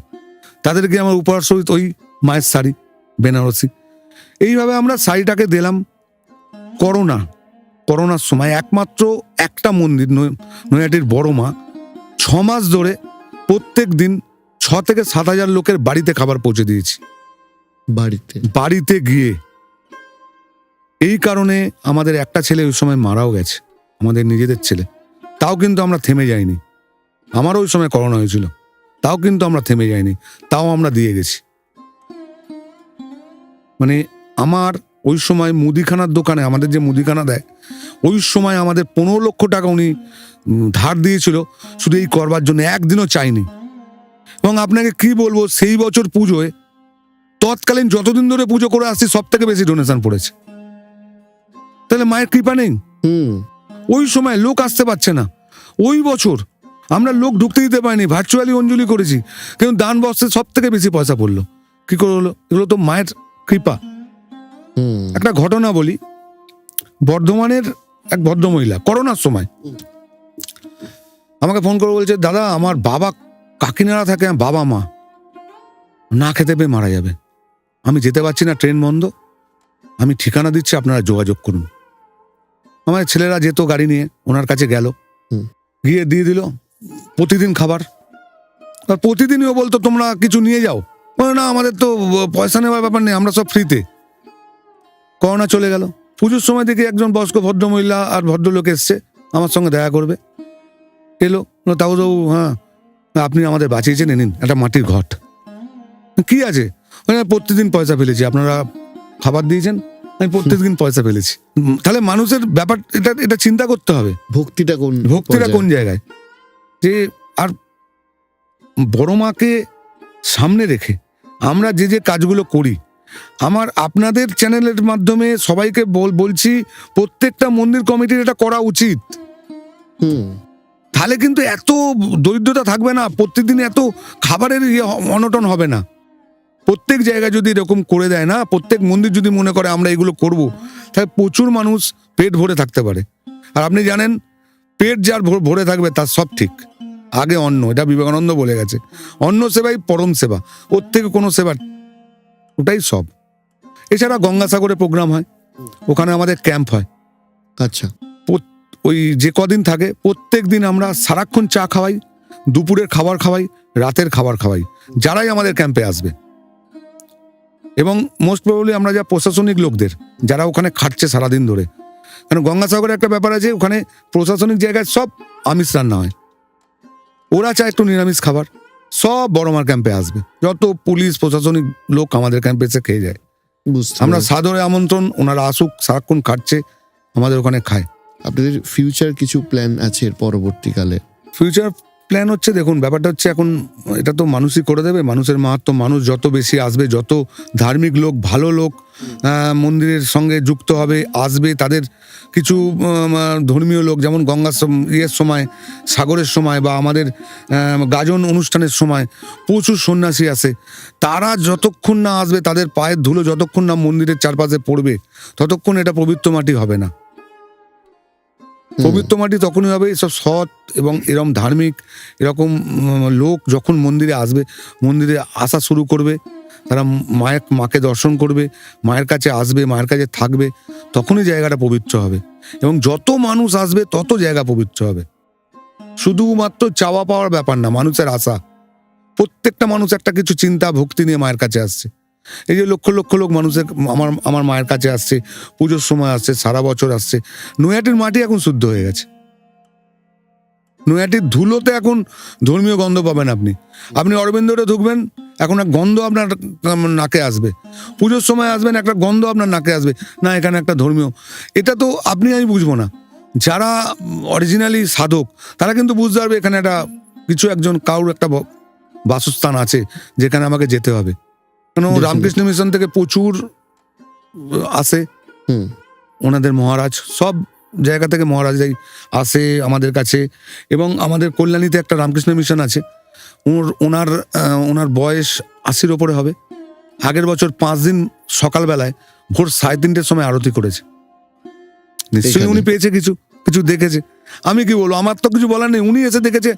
তাদেরকে আমার উপহার সহিত ওই মায়ের শাড়ি, বেনারসি। এইভাবে আমরা শাড়িটাকে দিলাম। করোনার সময় একমাত্র একটা মন্দির, নৈহাটির বড় মা, 6 মাস ধরে প্রত্যেক দিন 6 থেকে 7 হাজার লোকের বাড়িতে খাবার পৌঁছে দিয়েছি, বাড়িতে গিয়ে। এই কারণে আমাদের একটা ছেলে ওই সময় মারাও গেছে, আমাদের নিজেদের ছেলে। তাও কিন্তু আমরা থেমে যাইনি। আমারও ওই সময় করোনা হয়েছিল, তাও কিন্তু আমরা থেমে যাইনি, তাও আমরা দিয়ে গেছি। মানে আমার ওই সময় মুদিখানার দোকানে, আমাদের যে মুদিখানা দেয়, ওই সময় আমাদের 15 লক্ষ টাকা উনি ধার দিয়েছিল শুধু এই করবার জন্য, একদিনও চাইনি। এবং আপনাকে কি বলবো, সেই বছর পুজোয় তৎকালীন যতদিন ধরে পুজো করে আসছি সব থেকে বেশি ডোনেশন পড়েছে। তাহলে মায়ের কৃপা নেই? ওই সময় লোক আসতে পারছে না, ওই বছর আমরা লোক ঢুকতে দিতে পারিনি, ভার্চুয়ালি অঞ্জলি করেছি, কিন্তু দান বস্ত্রে সব থেকে বেশি পয়সা পড়লো। কি করে হলো? এগুলো তো মায়ের কৃপা। একটা ঘটনা বলি, বর্ধমানের এক ভদ্রমহিলা করোনার সময় আমাকে ফোন করে বলছে, দাদা আমার বাবা কাকিনাড়া থাকে, বাবা মা না খেতে পেয়ে মারা যাবে, আমি যেতে পারছি না, ট্রেন বন্ধ, আমি ঠিকানা দিচ্ছি, আপনারা যোগাযোগ করুন। আমার ছেলেরা যেত গাড়ি নিয়ে, ওনার কাছে গেল, গিয়ে দিয়ে দিল প্রতিদিন খাবার। আর প্রতিদিনই ও বলতো তোমরা কিছু নিয়ে যাও, না আমাদের তো পয়সা নেওয়ার ব্যাপার নেই, আমরা সব ফ্রিতে। করোনা চলে গেল, পুজোর সময় দেখি একজন বয়স্ক ভদ্রমহিলা আর ভদ্রলোক এসছে আমার সঙ্গে দেখা করবে, এলো, তাও হ্যাঁ আপনি আমাদের বাঁচিয়েছেন, নিন একটা মাটির ঘট, কি আছে, প্রত্যেকদিন পয়সা ফেলেছি, আপনারা খাবার দিয়েছেন, আমি প্রত্যেকদিন পয়সা ফেলেছি। তাহলে মানুষের ব্যাপার এটা চিন্তা করতে হবে, ভক্তিটা কোন কোন জায়গায়, যে আর বড় মাকে সামনে রেখে আমরা যে যে কাজগুলো করি, আপনাদের চ্যানেলের মাধ্যমে সবাইকে বলছি প্রত্যেকটা মন্দির কমিটির এটা করা উচিত। তাহলে কিন্তু এত দরিদ্রতা থাকবে না, প্রত্যেকদিন এত খাবারের অনটন হবে না। প্রত্যেক জায়গায় যদি এরকম করে দেয় না, প্রত্যেক মন্দির যদি মনে করে আমরা এগুলো করব, তাহলে প্রচুর মানুষ পেট ভরে থাকতে পারে। আর আপনি জানেন, পেট যার ভরে থাকবে তার সব ঠিক, আগে অন্ন, এটা বিবেকানন্দ বলে গেছে, অন্ন সেবাই পরম সেবা, ওর থেকে কোনো সেবা, ওটাই সব। এছাড়া গঙ্গাসাগরে প্রোগ্রাম হয়, ওখানে আমাদের ক্যাম্প হয়। আচ্ছা, ওই যে কদিন থাকে প্রত্যেক দিন আমরা সারাক্ষণ চা খাওয়াই, দুপুরের খাবার খাওয়াই, রাতের খাবার খাওয়াই যারাই আমাদের ক্যাম্পে আসবে। এবং মোস্ট প্রবাবলি আমরা যা প্রশাসনিক লোকদের যারা ওখানে খাটছে সারাদিন ধরে, কারণ গঙ্গাসাগরে একটা ব্যাপার আছে, ওখানে প্রশাসনিক জায়গায় সব আমিষ রান্না হয়, ওরা চায় একটু নিরামিষ খাবার, সব বড়মার ক্যাম্পে আসবে, যত পুলিশ প্রশাসনিক লোক আমাদের ক্যাম্পে এসে খেয়ে যায়। আমরা সাদরে আমন্ত্রণ, ওনারা আসুক, সারাক্ষণ খাটছে আমাদের ওখানে খায়। আপনাদের ফিউচার কিছু প্ল্যান আছে এর পরবর্তীকালে? ফিউচার প্ল্যান হচ্ছে, দেখুন ব্যাপারটা হচ্ছে এখন এটা তো মানুষই করে দেবে, মানুষের মাহাত্ম্য, মানুষ যত বেশি আসবে, যত ধার্মিক লোক, ভালো লোক মন্দিরের সঙ্গে যুক্ত হবে, আসবে, তাদের কিছু ধর্মীয় লোক, যেমন গঙ্গার সময়, সাগরের সময় বা আমাদের গাজন অনুষ্ঠানের সময় প্রচুর সন্ন্যাসী আসে, তারা যতক্ষণ না আসবে, তাদের পায়ের ধুলো যতক্ষণ না মন্দিরের চারপাশে পড়বে, ততক্ষণ এটা পবিত্র মাটি হবে না। পবিত্র মাটি তখনই হবে এসব সৎ এবং এরকম ধার্মিক এরকম লোক যখন মন্দিরে আসবে, মন্দিরে আসা শুরু করবে, তারা মাকে দর্শন করবে, মায়ের কাছে আসবে, মায়ের কাছে থাকবে, তখনই জায়গাটা পবিত্র হবে। এবং যত মানুষ আসবে তত জায়গা পবিত্র হবে। শুধুমাত্র চাওয়া পাওয়ার ব্যাপার না, মানুষের আশা, প্রত্যেকটা মানুষ একটা কিছু চিন্তা ভক্তি নিয়ে মায়ের কাছে আসছে। এই যে লক্ষ লক্ষ লোক মানুষের আমার মায়ের কাছে আসছে, পুজোর সময় আসছে, সারা বছর আসছে। নৈহাটির মাটি এখন শুদ্ধ হয়ে গেছে, নৈহাটির ধুলোতে এখন ধর্মীয় গন্ধ পাবেন। আপনি অরবিন্দরে ঢুকবেন, এখন এক গন্ধ আপনার নাকে আসবে, পুজোর সময় আসবেন, একটা গন্ধ আপনার নাকে আসবে, না এখানে একটা ধর্মীয়। এটা তো আমি বুঝবো না, যারা অরিজিনালি সাধক তারা কিন্তু বুঝতে পারবে এখানে একটা কিছু একজন কারোর একটা বাসস্থান আছে যেখানে আমাকে যেতে হবে। কেন রামকৃষ্ণ মিশন থেকে প্রচুর আসে, ওনাদের মহারাজ, সব জায়গা থেকে মহারাজরাই আসে আমাদের কাছে। এবং আমাদের কল্যাণীতে একটা রামকৃষ্ণ মিশন আছে, ওনার বয়স 80-র ওপরে হবে। আগের বছর 5 দিন সকালবেলায় ভোর 3:30-র সময় আরতি করেছে। নিশ্চয়ই উনি পেয়েছে কিছু দেখেছে। আমি কি বলবো, আমার তো কিছু বলার নেই। উনি এসে দেখেছে,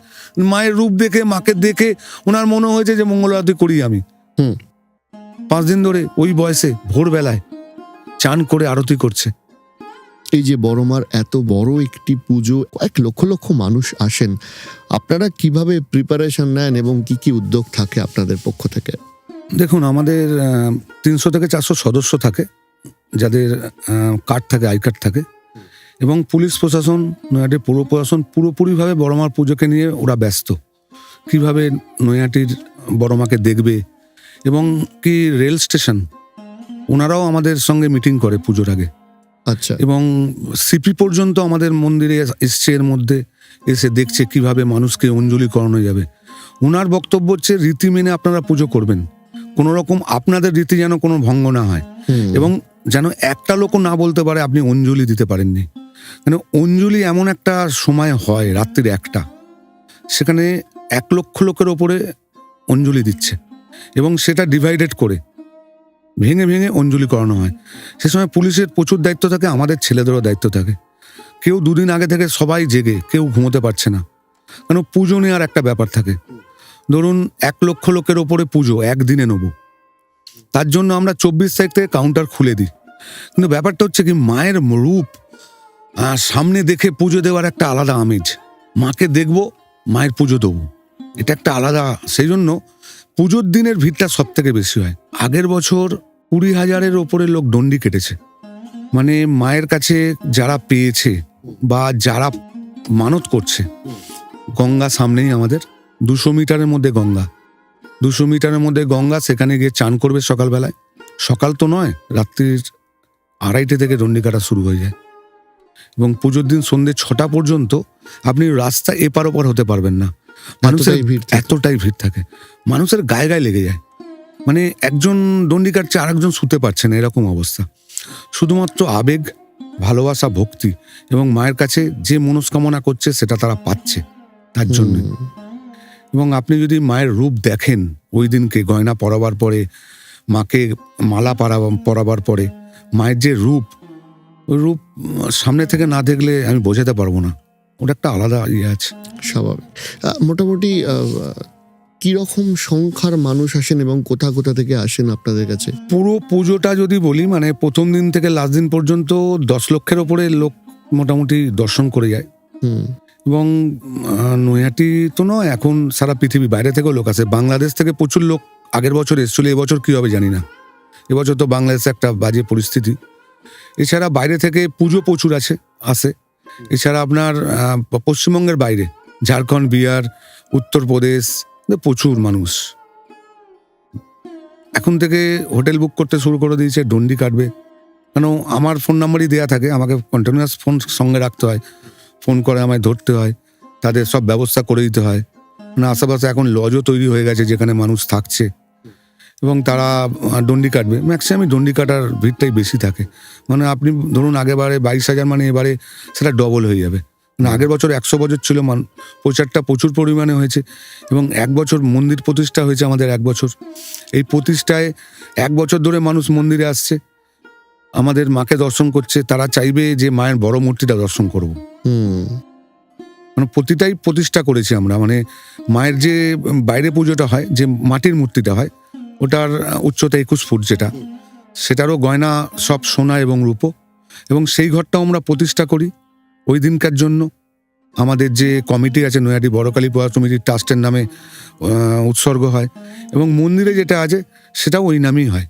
মায়ের রূপ দেখে, মাকে দেখে ওনার মনে হয়েছে যে মঙ্গল আরতি করি আমি। 5 দিন ধরে ওই বয়সে ভোরবেলায় চান করে আরতি করছে। এই যে বড়মার এত বড় একটি পুজো, কয়েক লক্ষ লক্ষ মানুষ আসেন, আপনারা কিভাবে প্রিপারেশন নেন এবং কি কি উদ্যোগ থাকে আপনাদের পক্ষ থেকে? দেখুন, আমাদের 300 থেকে 400 সদস্য থাকে, যাদের কার্ড থাকে, আই কার্ড থাকে। এবং পুলিশ প্রশাসন, নৈহাটির পৌর প্রশাসন পুরোপুরিভাবে বড়মার পুজোকে নিয়ে ওরা ব্যস্ত। কিভাবে নৈহাটির বড়মাকে দেখবে, এবং কি রেল স্টেশন ওনারাও আমাদের সঙ্গে মিটিং করে পুজোর আগে। আচ্ছা। এবং সিপি পর্যন্ত আমাদের মন্দিরে এসছে, এর মধ্যে এসে দেখছে কিভাবে মানুষকে অঞ্জলি করানো যাবে। ওনার বক্তব্য হচ্ছে রীতি মেনে আপনারা পুজো করবেন, কোনো রকম আপনাদের রীতি যেন কোনো ভঙ্গ না হয়, এবং যেন একটা লোকও না বলতে পারে আপনি অঞ্জলি দিতে পারেননি। মানে অঞ্জলি এমন একটা সময় হয় রাত্রির 1টা, সেখানে 1 লক্ষ লোকের ওপরে অঞ্জলি দিচ্ছে, এবং সেটা ডিভাইডেড করে ভেঙে ভেঙে অঞ্জলি করানো হয়। সে সময় পুলিশের প্রচুর দায়িত্ব থাকে, আমাদের ছেলেদেরও দায়িত্ব থাকে। কেউ 2 দিন আগে থেকে সবাই জেগে, কেউ ঘুমোতে পারছে না, কারণ পুজো নেওয়ার একটা ব্যাপার থাকে। ধরুন 1 লক্ষ লোকের ওপরে পুজো একদিনে নেব, তার জন্য আমরা 24 তারিখ থেকে কাউন্টার খুলে দিই। কিন্তু ব্যাপারটা হচ্ছে কি, মায়ের রূপ সামনে দেখে পুজো দেওয়ার একটা আলাদা আমেজ। মাকে দেখবো, মায়ের পুজো দেবো, এটা একটা আলাদা। সেই জন্য পুজোর দিনের ভিড়টা সব থেকে বেশি হয়। আগের বছর 20,000-এর ওপরে লোক ডন্ডি কেটেছে মানে মায়ের কাছে যারা পেয়েছে বা যারা মানত করছে, গঙ্গা সামনেই আমাদের, 200 মিটারের মধ্যে গঙ্গা, 200 মিটারের মধ্যে গঙ্গা, সেখানে গিয়ে চান করবে সকালবেলায়। সকাল তো নয়, রাত্রির 2:30 থেকে দণ্ডি কাটা শুরু হয়ে যায় এবং পুজোর দিন সন্ধ্যে 6টা পর্যন্ত আপনি রাস্তা এপার ওপার হতে পারবেন না। মানুষের এতটাই ভিড় থাকে। এতটাই ভিড় থাকে, মানুষের গায়ে গায়ে লেগে যায়। মানে একজন দণ্ডি কাটছে আর একজন শুতে পারছে না, এরকম অবস্থা। শুধুমাত্র আবেগ, ভালোবাসা, ভক্তি এবং মায়ের কাছে যে মনস্কামনা করছে সেটা তারা পাচ্ছে তার জন্য। এবং আপনি যদি মায়ের রূপ দেখেন ওই দিনকে গয়না পরাবার পরে, মাকে মালা পরাবার পরে, মায়ের যে রূপ, ওই রূপ সামনে থেকে না দেখলে আমি বোঝাতে পারবো না, ওটা একটা আলাদা ইয়ে আছে। স্বাভাবিক। মোটামুটি কিরকম সংখ্যার মানুষ আসেন এবং কোথা কোথা থেকে আসেন আপনাদের কাছে? পুরো পুজোটা যদি বলি, মানে প্রথম দিন থেকে লাস্ট দিন পর্যন্ত 10 লক্ষের ওপরে লোক মোটামুটি দর্শন করে যায়। হুম। এবং নৈহাটি তো নয়, এখন সারা পৃথিবী বাইরে থেকেও লোক আসে। বাংলাদেশ থেকে প্রচুর লোক আগের বছর এসেছিল, এবছর কী হবে জানি না। এবছর তো বাংলাদেশে একটা বাজে পরিস্থিতি। এছাড়া বাইরে থেকে পুজো প্রচুর আসে। এছাড়া আপনার পশ্চিমবঙ্গের বাইরে, ঝাড়খণ্ড, বিহার, উত্তরপ্রদেশ, প্রচুর মানুষ এখন থেকে হোটেল বুক করতে শুরু করে দিয়েছে, ডন্ডি কাটবে। কেন, আমার ফোন নাম্বারই দেওয়া থাকে, আমাকে কন্টিনিউয়াস ফোন সঙ্গে রাখতে হয়, ফোন করে আমায় ধরতে হয়, তাদের সব ব্যবস্থা করে দিতে হয়। মানে আশেপাশে এখন লজও তৈরি হয়ে গেছে যেখানে মানুষ থাকছে এবং তারা ডন্ডি কাটবে। ম্যাক্সিমামই ডন্ডি কাটার ভিড়টাই বেশি থাকে। মানে আপনি ধরুন আগেবারে 22,000, মানে এবারে সেটা ডবল হয়ে যাবে। মানে আগের বছর 100 বছর ছিল, প্রচারটা প্রচুর পরিমাণে হয়েছে এবং 1 বছর মন্দির প্রতিষ্ঠা হয়েছে আমাদের। 1 বছর এই প্রতিষ্ঠায় 1 বছর ধরে মানুষ মন্দিরে আসছে, আমাদের মাকে দর্শন করছে। তারা চাইবে যে মায়ের বড় মূর্তিটা দর্শন করব। মানে প্রতিটাই প্রতিষ্ঠা করেছি আমরা। মানে মায়ের যে বাইরে পুজোটা হয়, যে মাটির মূর্তিটা হয়, ওটার উচ্চতা 21 ফুট, সেটারও গয়না সব সোনা এবং রূপো, এবং সেই ঘরটাও আমরা প্রতিষ্ঠা করি ওই দিনকার জন্য। আমাদের যে কমিটি আছে, নৈহাটি বড়কালী পূজা সমিতি ট্রাস্টের নামে উৎসর্গ হয় এবং মন্দিরে যেটা আছে সেটাও ওই নামেই হয়।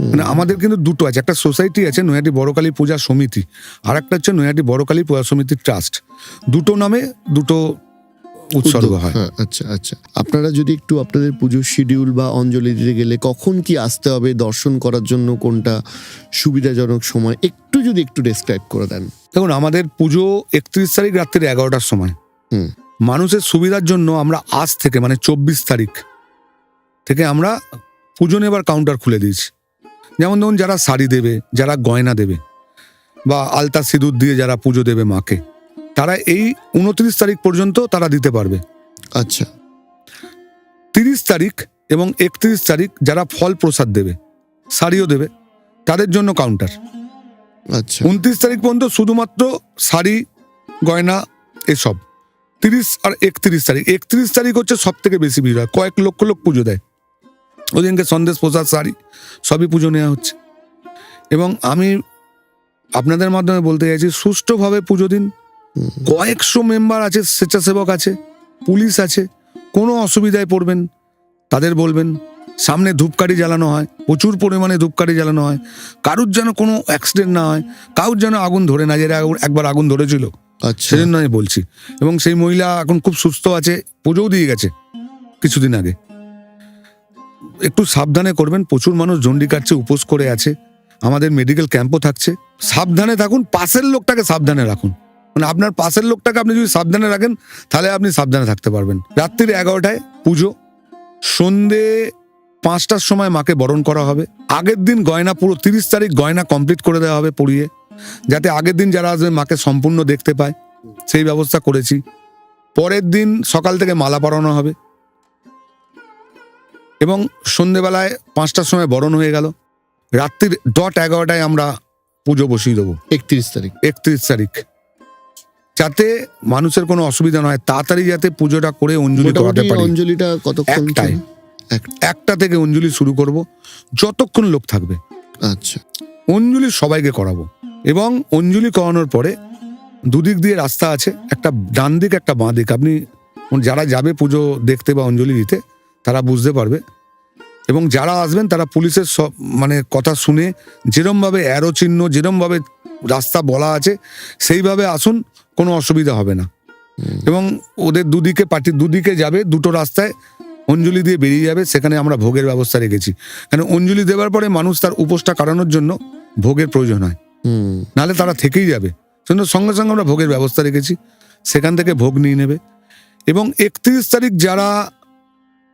মানে আমাদের কিন্তু দুটো আছে, একটা সোসাইটি আছে নৈহাটি বড়কালী পূজা সমিতি, আর একটা হচ্ছে নৈহাটি বড়কালী পূজা সমিতি ট্রাস্ট। দুটো নামে দুটো উৎসর্গ হয়। আচ্ছা আচ্ছা। আপনারা যদি একটু আপনাদের পুজোর শিডিউল বা অঞ্জলি দিতে গেলে কখন কি আসতে হবে, দর্শন করার জন্য কোনটা সুবিধাজনক সময়, একটু যদি একটু ডেসক্রাইব করে দেন। দেখুন, আমাদের পুজো 31 তারিখ রাত্রি 11টার সময়। মানুষের সুবিধার জন্য আমরা আজ থেকে, মানে 24 তারিখ থেকে আমরা পুজো নেবার কাউন্টার খুলে দিয়েছি। যেমন ধরুন, যারা শাড়ি দেবে, যারা গয়না দেবে বা আলতা সিঁদুর দিয়ে যারা পুজো দেবে মাকে, তারা এই 29 তারিখ পর্যন্ত তারা দিতে পারবে। আচ্ছা। 30 তারিখ এবং 31 তারিখ যারা ফল প্রসাদ দেবে, শাড়িও দেবে, তাদের জন্য কাউন্টার। আচ্ছা। 29 তারিখ পর্যন্ত শুধুমাত্র শাড়ি, গয়না এসব। 30 আর 31 তারিখ, 31 তারিখ হচ্ছে সব থেকে বেশি ভিড় হয়, কয়েক লক্ষ লোক পুজো দেয়। ওই দিনকে সন্দেশ, প্রসাদ, শাড়ি সবই পুজো নেওয়া হচ্ছে। এবং আমি আপনাদের মাধ্যমে বলতে চাইছি, সুষ্ঠুভাবে পুজো দিন। কয়েকশো মেম্বার আছে, স্বেচ্ছাসেবক আছে, পুলিশ আছে। কোনো অসুবিধায় পড়বেন তাদের বলবেন। সামনে ধূপকাঠি জ্বালানো হয়, প্রচুর পরিমাণে ধূপকাঠি জ্বালানো হয়। কারুর যেন কোনো অ্যাক্সিডেন্ট না হয়, কারুর যেন আগুন ধরে না, যেটা একবার আগুন ধরেছিল, আচ্ছা। সেজন্য আমি বলছি। এবং সেই মহিলা এখন খুব সুস্থ আছে, পুজোও দিয়ে গেছে কিছুদিন আগে। একটু সাবধানে করবেন, প্রচুর মানুষ দণ্ডি কাটছে, উপোস করে আছে, আমাদের মেডিকেল ক্যাম্পও থাকছে। সাবধানে থাকুন, পাশের লোকটাকে সাবধানে রাখুন। মানে আপনার পাশের লোকটাকে আপনি যদি সাবধানে রাখেন, তাহলে আপনি সাবধানে থাকতে পারবেন। রাত্রির 11টায় পুজো, সন্ধে 5টার সময় মাকে বরণ করা হবে। আগের দিন গয়না, পুরো 30 তারিখ গয়না কমপ্লিট করে দেওয়া হবে পরিয়ে, যাতে আগের দিন যারা আসবে মাকে সম্পূর্ণ দেখতে পায়, সেই ব্যবস্থা করেছি। পরের দিন সকাল থেকে মালা পরানো হবে এবং সন্ধেবেলায় 5টার সময় বরণ হয়ে গেল। রাত্রির 11টায় আমরা পুজো বসিয়ে দেবো। 31 তারিখ। 31 তারিখ, যাতে মানুষের কোনো অসুবিধা না হয়, তাড়াতাড়ি যাতে পুজোটা করে অঞ্জলি করাতে পারি। অঞ্জলিটা কতক্ষণ? 1টা থেকে অঞ্জলি শুরু করব, যতক্ষণ লোক থাকবে। আচ্ছা। অঞ্জলি সবাইকে করাবো এবং অঞ্জলি করানোর পরে দুদিক দিয়ে রাস্তা আছে, একটা ডান দিক, একটা বাঁ দিক। আপনি যারা যাবে পুজো দেখতে বা অঞ্জলি দিতে, তারা বুঝতে পারবে। এবং যারা আসবেন তারা পুলিশের সব মানে কথা শুনে যেরমভাবে অ্যারো চিহ্ন যেরমভাবে রাস্তা বলা আছে সেইভাবে আসুন, কোনো অসুবিধা হবে না। এবং ওদের দুদিকে যাবে, দুটো রাস্তায় অঞ্জলি দিয়ে বেরিয়ে যাবে, সেখানে আমরা ভোগের ব্যবস্থা রেখেছি। কারণ অঞ্জলি দেওয়ার পরে মানুষ তার উপোসটা কাটানোর জন্য ভোগের প্রয়োজন হয়, নাহলে তারা থেকেই যাবে। সঙ্গে সঙ্গে আমরা ভোগের ব্যবস্থা রেখেছি, সেখান থেকে ভোগ নিয়ে নেবে। এবং 31 তারিখ যারা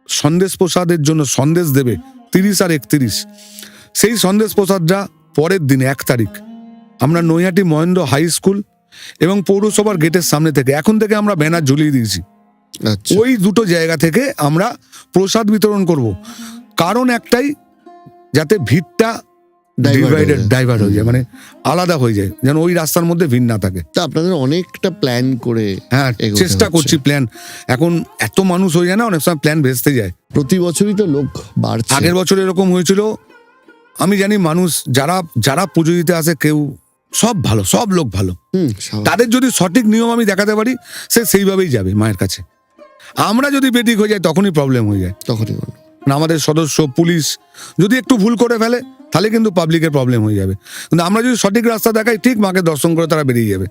সন্দেশ প্রসাদের জন্য সন্দেশ দেবে, 30 আর 31, সেই সন্দেশ প্রসাদটা পরের দিন 1 তারিখ আমরা নৈহাটি মহেন্দ্র হাই স্কুল এবং পৌরসভার গেটের সামনে থেকে এখন থেকে আমরা ব্যানার ঝুলিয়ে দিয়েছি। আচ্ছা, ওই দুটো জায়গা থেকে আমরা প্রসাদ বিতরণ করব, কারণ একটাই, যাতে ভিড়টা ডাইভার্ট হয়ে যায়, মানে আলাদা হয়ে যায়, যেন ওই রাস্তার মধ্যে ভিড় না থাকে। তা আপনাদের অনেকটা প্ল্যান করে হ্যাঁ, এগোতে চেষ্টা হচ্ছে। করছি প্ল্যান। এখন এত মানুষ হয়ে যায় না, অনেক সময় প্ল্যান ভেস্তে যায়। প্রতি বছরই তো লোক বাড়ছে। আগের বছর এরকম হয়েছিল। আমি জানি মানুষ যারা পুজো দিতে আসে, কেউ সব ভালো, সব লোক ভালো। স্বাভাবিক। তাদের যদি সঠিক নিয়ম আমি দেখাতে পারি, সে সেইভাবেই যাবে মায়ের কাছে। আমরা যদি বেঠিক হয়ে যাই তখনই প্রবলেম হয়ে যায়। তখনই বলুন। না, আমাদের সদস্য পুলিশ যদি একটু ভুল করে ফেলে, তাহলে কিন্তু পাবলিকের প্রবলেম হয়ে যাবে। কিন্তু আমরা যদি সঠিক রাস্তা দেখাই, ঠিক মাকে দর্শন করে তারা বেরিয়ে যাবে।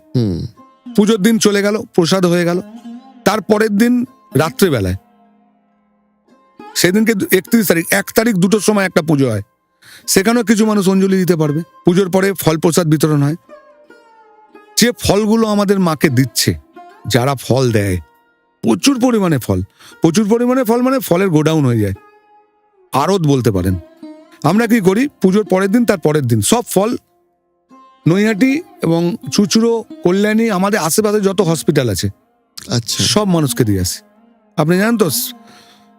পুজোর দিন চলে গেল, প্রসাদ হয়ে গেল। তারপরের দিন রাত্রেবেলায়, সেদিনকে 31 তারিখ, 1 তারিখ 2টোর সময় একটা পুজো হয়, সেখানেও কিছু মানুষ অঞ্জলি দিতে পারবে। পুজোর পরে ফল প্রসাদ বিতরণ হয়। যে ফলগুলো আমাদের মাকে দিচ্ছে, যারা ফল দেয়, প্রচুর পরিমাণে ফল মানে ফলের গোডাউন হয়ে যায়, আড়ত বলতে পারেন। আমরা কি করি, পুজোর পরের দিন, তার পরের দিন সব ফল নৈহাটি এবং চুচুড়ো, কল্যাণী, আমাদের আশেপাশে যত হসপিটাল আছে আচ্ছা, সব মানুষকে দিয়ে আসি। আপনি জানেন তো,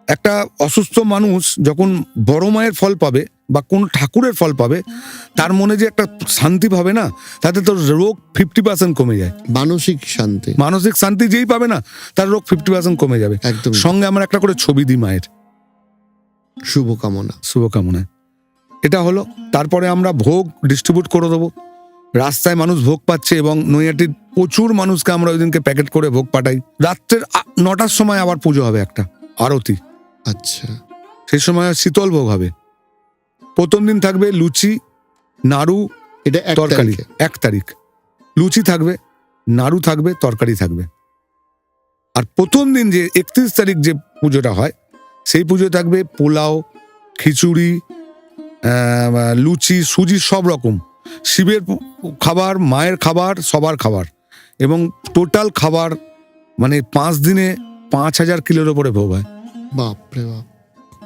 একটা অসুস্থ মানুষ যখন বড় মায়ের ফল পাবে বা কোন ঠাকুরের ফল পাবে, তার মনে যে একটা শান্তি পাবে না, তাতে তো রোগ 50% কমে যায়। মানসিক শান্তি, মানসিক শান্তি যেই পাবে না, তার রোগ 50% কমে যাবে। একদম সঙ্গে আমরা একটা করে ছবি দিই মায়ের, শুভকামনা। শুভকামনায়। এটা হলো। তারপরে আমরা ভোগ ডিস্ট্রিবিউট করে দেবো। রাস্তায় মানুষ ভোগ পাচ্ছে এবং নৈহাটির প্রচুর মানুষকে আমরা ওই দিনকে প্যাকেট করে ভোগ পাঠাই। রাত্রের 9টার সময় আবার পুজো হবে, একটা আরতি। আচ্ছা, সেই সময় শীতল ভোগ হবে। প্রথম দিন থাকবে লুচি, নাড়ু, এটা 1 তরকারি। তারিখে। 1 তারিখ লুচি থাকবে, নাড়ু থাকবে, তরকারি থাকবে। আর প্রথম দিন যে 31 তারিখ যে পুজোটা হয়, সেই পুজো থাকবে পোলাও, খিচুড়ি, লুচি, সুজি, সব রকম শিবের খাবার, মায়ের খাবার, সবার খাবার। এবং টোটাল খাবার মানে 5 দিনে 5000 কিলোর ওপরে ভোগ হয়। বাপরে বাপ,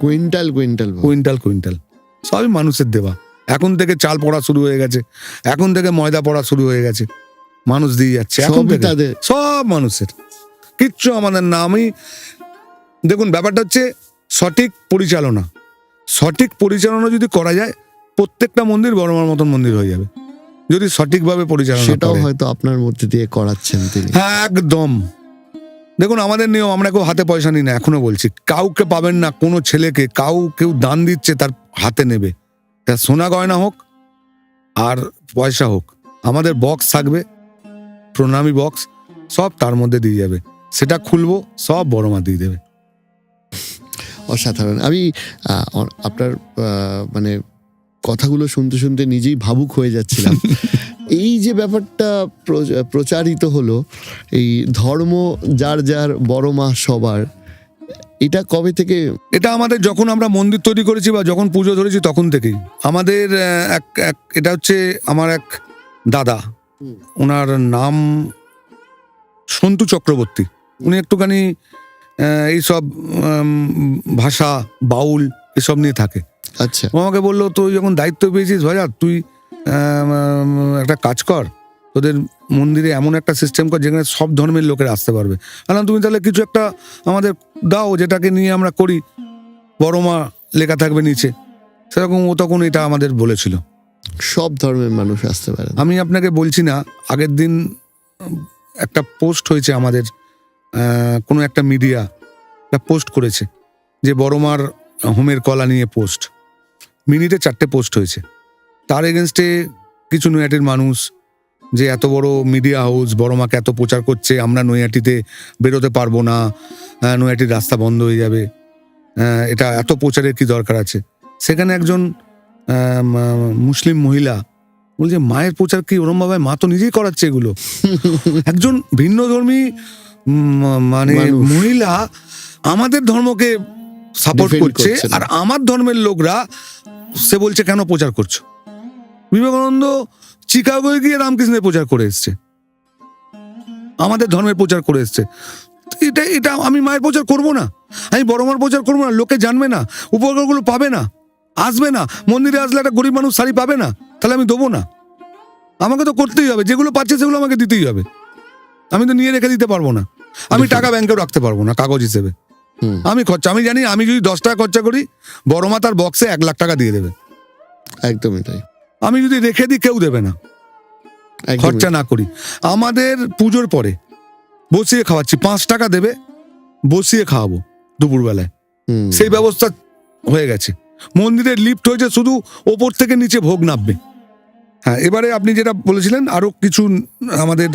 কুইন্টাল ভোগ। কুইন্টাল সবই মানুষের দেওয়া। এখন থেকে চাল পড়া শুরু হয়ে গেছে, এখন থেকে ময়দা পড়া শুরু হয়ে গেছে, মানুষ দিয়ে যাচ্ছে এখন সবই থেকে। তাদের। সব মানুষের, কিচ্ছু আমাদের না। দেখুন, ব্যাপারটা হচ্ছে সঠিক পরিচালনা যদি করা যায়, প্রত্যেকটা মন্দির বড় মার মতন মন্দির হয়ে যাবে, যদি সঠিকভাবে পরিচালনা সেটাও করে। হয়তো আপনার মধ্যে দিয়ে করাচ্ছেন তিনি। হ্যাঁ, একদম। দেখুন, আমাদের নিয়ম, আমরা কেউ হাতে পয়সা নিই না। এখনো বলছি, কাউকে পাবেন না, কোনো ছেলেকে কেউ দান দিচ্ছে তার হাতে নেবে, তা সোনা গয়না হোক আর পয়সা হোক, আমাদের বক্স থাকবে, প্রণামী বক্স, সব তার মধ্যে দিয়ে যাবে। সেটা খুলবো, সব বড় মা দিয়ে দেবে। অসাধারণ। আমি আপনার মানে কথাগুলো শুনতে শুনতে নিজেই ভাবুক হয়ে যাচ্ছিলাম। এই যে ব্যাপারটা প্রচারিত হলো, এই ধর্ম যার যার, বড় মা সবার, এটা কবে থেকে? এটা আমাদের যখন আমরা মন্দির তৈরি করেছি বা যখন পুজো ধরেছি তখন থেকেই আমাদের এটা হচ্ছে আমার এক দাদা, ওনার নাম সন্তু চক্রবর্তী। উনি একটুখানি এইসব ভাষা, বাউল এসব নিয়ে থাকে। আচ্ছা, ও আমাকে বললো, তুই যখন দায়িত্ব পেয়েছিস ভাইয়া, তুই একটা কাজ কর, তোদের মন্দিরে এমন একটা সিস্টেম কর যেখানে সব ধর্মের লোকেরা আসতে পারবে। বললাম, তুমি তাহলে কিছু একটা আমাদের দাও, যেটাকে নিয়ে আমরা করি, বড় মা লেখা থাকবে নিচে। সেরকম ও তখন এটা আমাদের বলেছিল, সব ধর্মের মানুষ আসতে পারে। আমি আপনাকে বলছি না, আগের দিন একটা পোস্ট হয়েছে আমাদের, কোনো একটা মিডিয়া একটা পোস্ট করেছে যে বড় মার হোমের কলা নিয়ে পোস্ট, মিনিটে 4টে পোস্ট হয়েছে। তার এগেনস্টে কিছু নৈহাটির মানুষ, যে এত বড় মিডিয়া হাউস বড় মাকে এত প্রচার করছে, আমরা নৈহাটিতে বেরোতে পারবো না, নৈহাটির রাস্তা বন্ধ হয়ে যাবে। এটা এত প্রচারের কি দরকার আছে? সেখানে একজন মুসলিম মহিলা বলছে মায়ের প্রচার কি ওরম ভাবে, মা তো নিজেই করাচ্ছে এগুলো। একজন ভিন্নধর্মী মানে মানুষ। মহিলা আমাদের ধর্মকে সাপোর্ট Defend করছে, করছে না। আর আমার ধর্মের লোকরা সে বলছে কেন প্রচার করছো? বিবেকানন্দ চিকাগোয় গিয়ে রামকৃষ্ণের প্রচার করে এসছে, আমাদের ধর্মের প্রচার করে এসছে। এটা এটা আমি মায়ের প্রচার করব না? আমি বড় মার প্রচার করবো না? লোকে জানবে না, উপকারগুলো পাবে না, আসবে না। মন্দিরে আসলে একটা গরিব মানুষ শাড়ি পাবে না, তাহলে আমি দেবো না? আমাকে তো করতেই হবে, যেগুলো পাচ্ছে সেগুলো আমাকে দিতেই হবে। আমি তো নিয়ে রেখে দিতে পারবো না। আমি টাকা ব্যাংকেও রাখতে পারবো না কাগজ হিসেবে। হুম, আমি খরচা, আমি জানি আমি যদি 10 টাকা খরচা করি, বড় মা তার বক্সে 1 লাখ টাকা দিয়ে দেবে। একদমই তাই, আমি যদি রেখে দিই, কেউ দেবে না, একদমই খরচা না করি। আমাদের পুজোর পরে বসিয়ে খাওয়াচ্ছি, 5 টাকা দেবে, বসিয়ে খাওয়াবো দুপুরবেলায়, হুম, সেই ব্যবস্থা হয়ে গেছে। মন্দিরের লিফট হয়েছে, শুধু ওপর থেকে নিচে ভোগ নামবে। হ্যাঁ, এবারে আপনি যেটা বলেছিলেন আরো কিছু আমাদের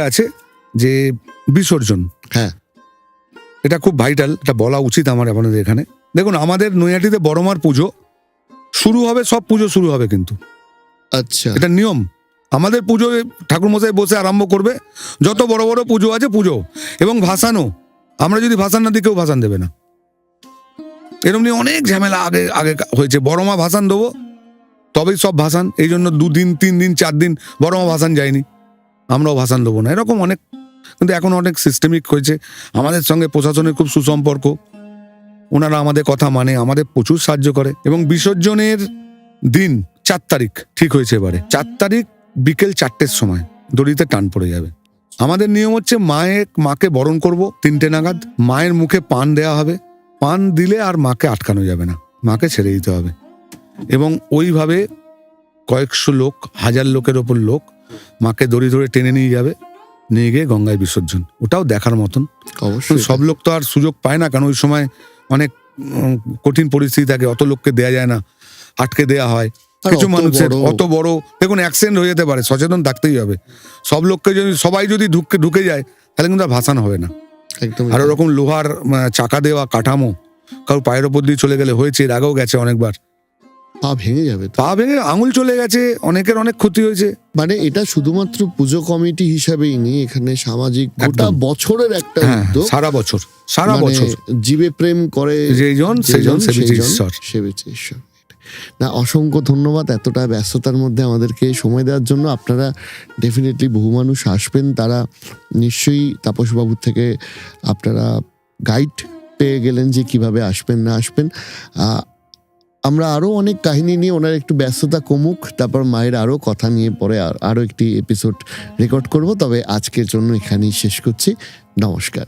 আছে, যে বিসর্জন, হ্যাঁ, এটা খুব ভাইটাল, এটা বলা উচিত আমার আপনাদের এখানে। দেখুন, আমাদের নৈহাটিতে বড়মার পুজো শুরু হবে, সব পুজো শুরু হবে কিন্তু আচ্ছা, এটা নিয়ম। আমাদের পুজো ঠাকুরমশাই বসে আরম্ভ করবে, যত বড় বড় পুজো আছে পুজো, এবং ভাসানও। আমরা যদি ভাসান না দিই, কেউ ভাসান দেবে না। এরকম নিয়ে অনেক ঝামেলা আগে আগে হয়েছে। বড়মা ভাসান দেবো, তবেই সব ভাসান। এই জন্য 2 দিন 3 দিন 4 দিন বড়মা ভাসান যায়নি, আমরাও ভাসান দেবো না, এরকম অনেক। কিন্তু এখন অনেক সিস্টেমিক হয়েছে। আমাদের সঙ্গে প্রশাসনের খুব সুসম্পর্ক, ওনারা আমাদের কথা মানে, আমাদের প্রচুর সাহায্য করে। এবং বিসর্জনের দিন 4 তারিখ ঠিক হয়েছে। এবারে 4 তারিখ বিকেল 4টের সময় দড়িতে টান পড়ে যাবে। আমাদের নিয়ম হচ্ছে মাকে বরণ করব 3টে নাগাদ, মায়ের মুখে পান দেওয়া হবে। পান দিলে আর মাকে আটকানো যাবে না, মাকে ছেড়ে দিতে হবে। এবং ওইভাবে কয়েকশো লোক, 1000 লোকের ওপর লোক মাকে দড়ি ধরে টেনে নিয়ে যাবে, নিয়ে গিয়ে গঙ্গায় বিসর্জন। ওটাও দেখার মতন। অবশ্যই সব লোক তো আর সুযোগ পায় না, কারণ ওই সময় অনেক কঠিন পরিস্থিতি থাকে, অত লোককে দেয়া যায় না, আটকে দেয়া হয়। আর কিছু অত মানুষের বড়- অত বড়, দেখুন অ্যাক্সিডেন্ট হয়ে যেতে পারে, সচেতন থাকতেই হবে। সব লোককে যদি সবাই যদি ঢুকে যায়, তাহলে কিন্তু আর ভাসান হবে না। একদমই আর তাই। ওরকম লোহার চাকা দেওয়া কাঠামো কারো পায়ের ওপর দিয়ে চলে গেলে হয়েছে, এর আগেও গেছে অনেকবার, পা ভেঙে যাবে তো। পা ভেঙে আঙুল চলে গেছে, অনেকের অনেক ক্ষতি হয়েছে। মানে এটা শুধুমাত্র পুজো কমিটি হিসাবেই নেই, এখানে সামাজিক গোটা একদম। বছরের একটা হ্যাঁ, উদ্যোগ। সারা বছর, সারা মানে বছর জীবে প্রেম করে যেইজন সেইজন সেবিছে ঈশ্বর। সেবিছে ঈশ্বর। না, অসংখ্য ধন্যবাদ এতটা ব্যস্ততার মধ্যে আমাদেরকে সময় দেওয়ার জন্য। আপনারা ডেফিনেটলি বহু মানুষ আসবেন, তারা নিশ্চয়ই তাপসবাবুর থেকে আপনারা গাইড পেয়ে গেলেন যে কিভাবে আসবেন না আসবেন। আমরা আরও অনেক কাহিনী নিয়ে, ওনার একটু ব্যস্ততা কমুক, তারপর মায়ের আরও কথা নিয়ে পরে আরও একটি এপিসোড রেকর্ড করব। তবে আজকের জন্য এখানেই শেষ করছি। নমস্কার।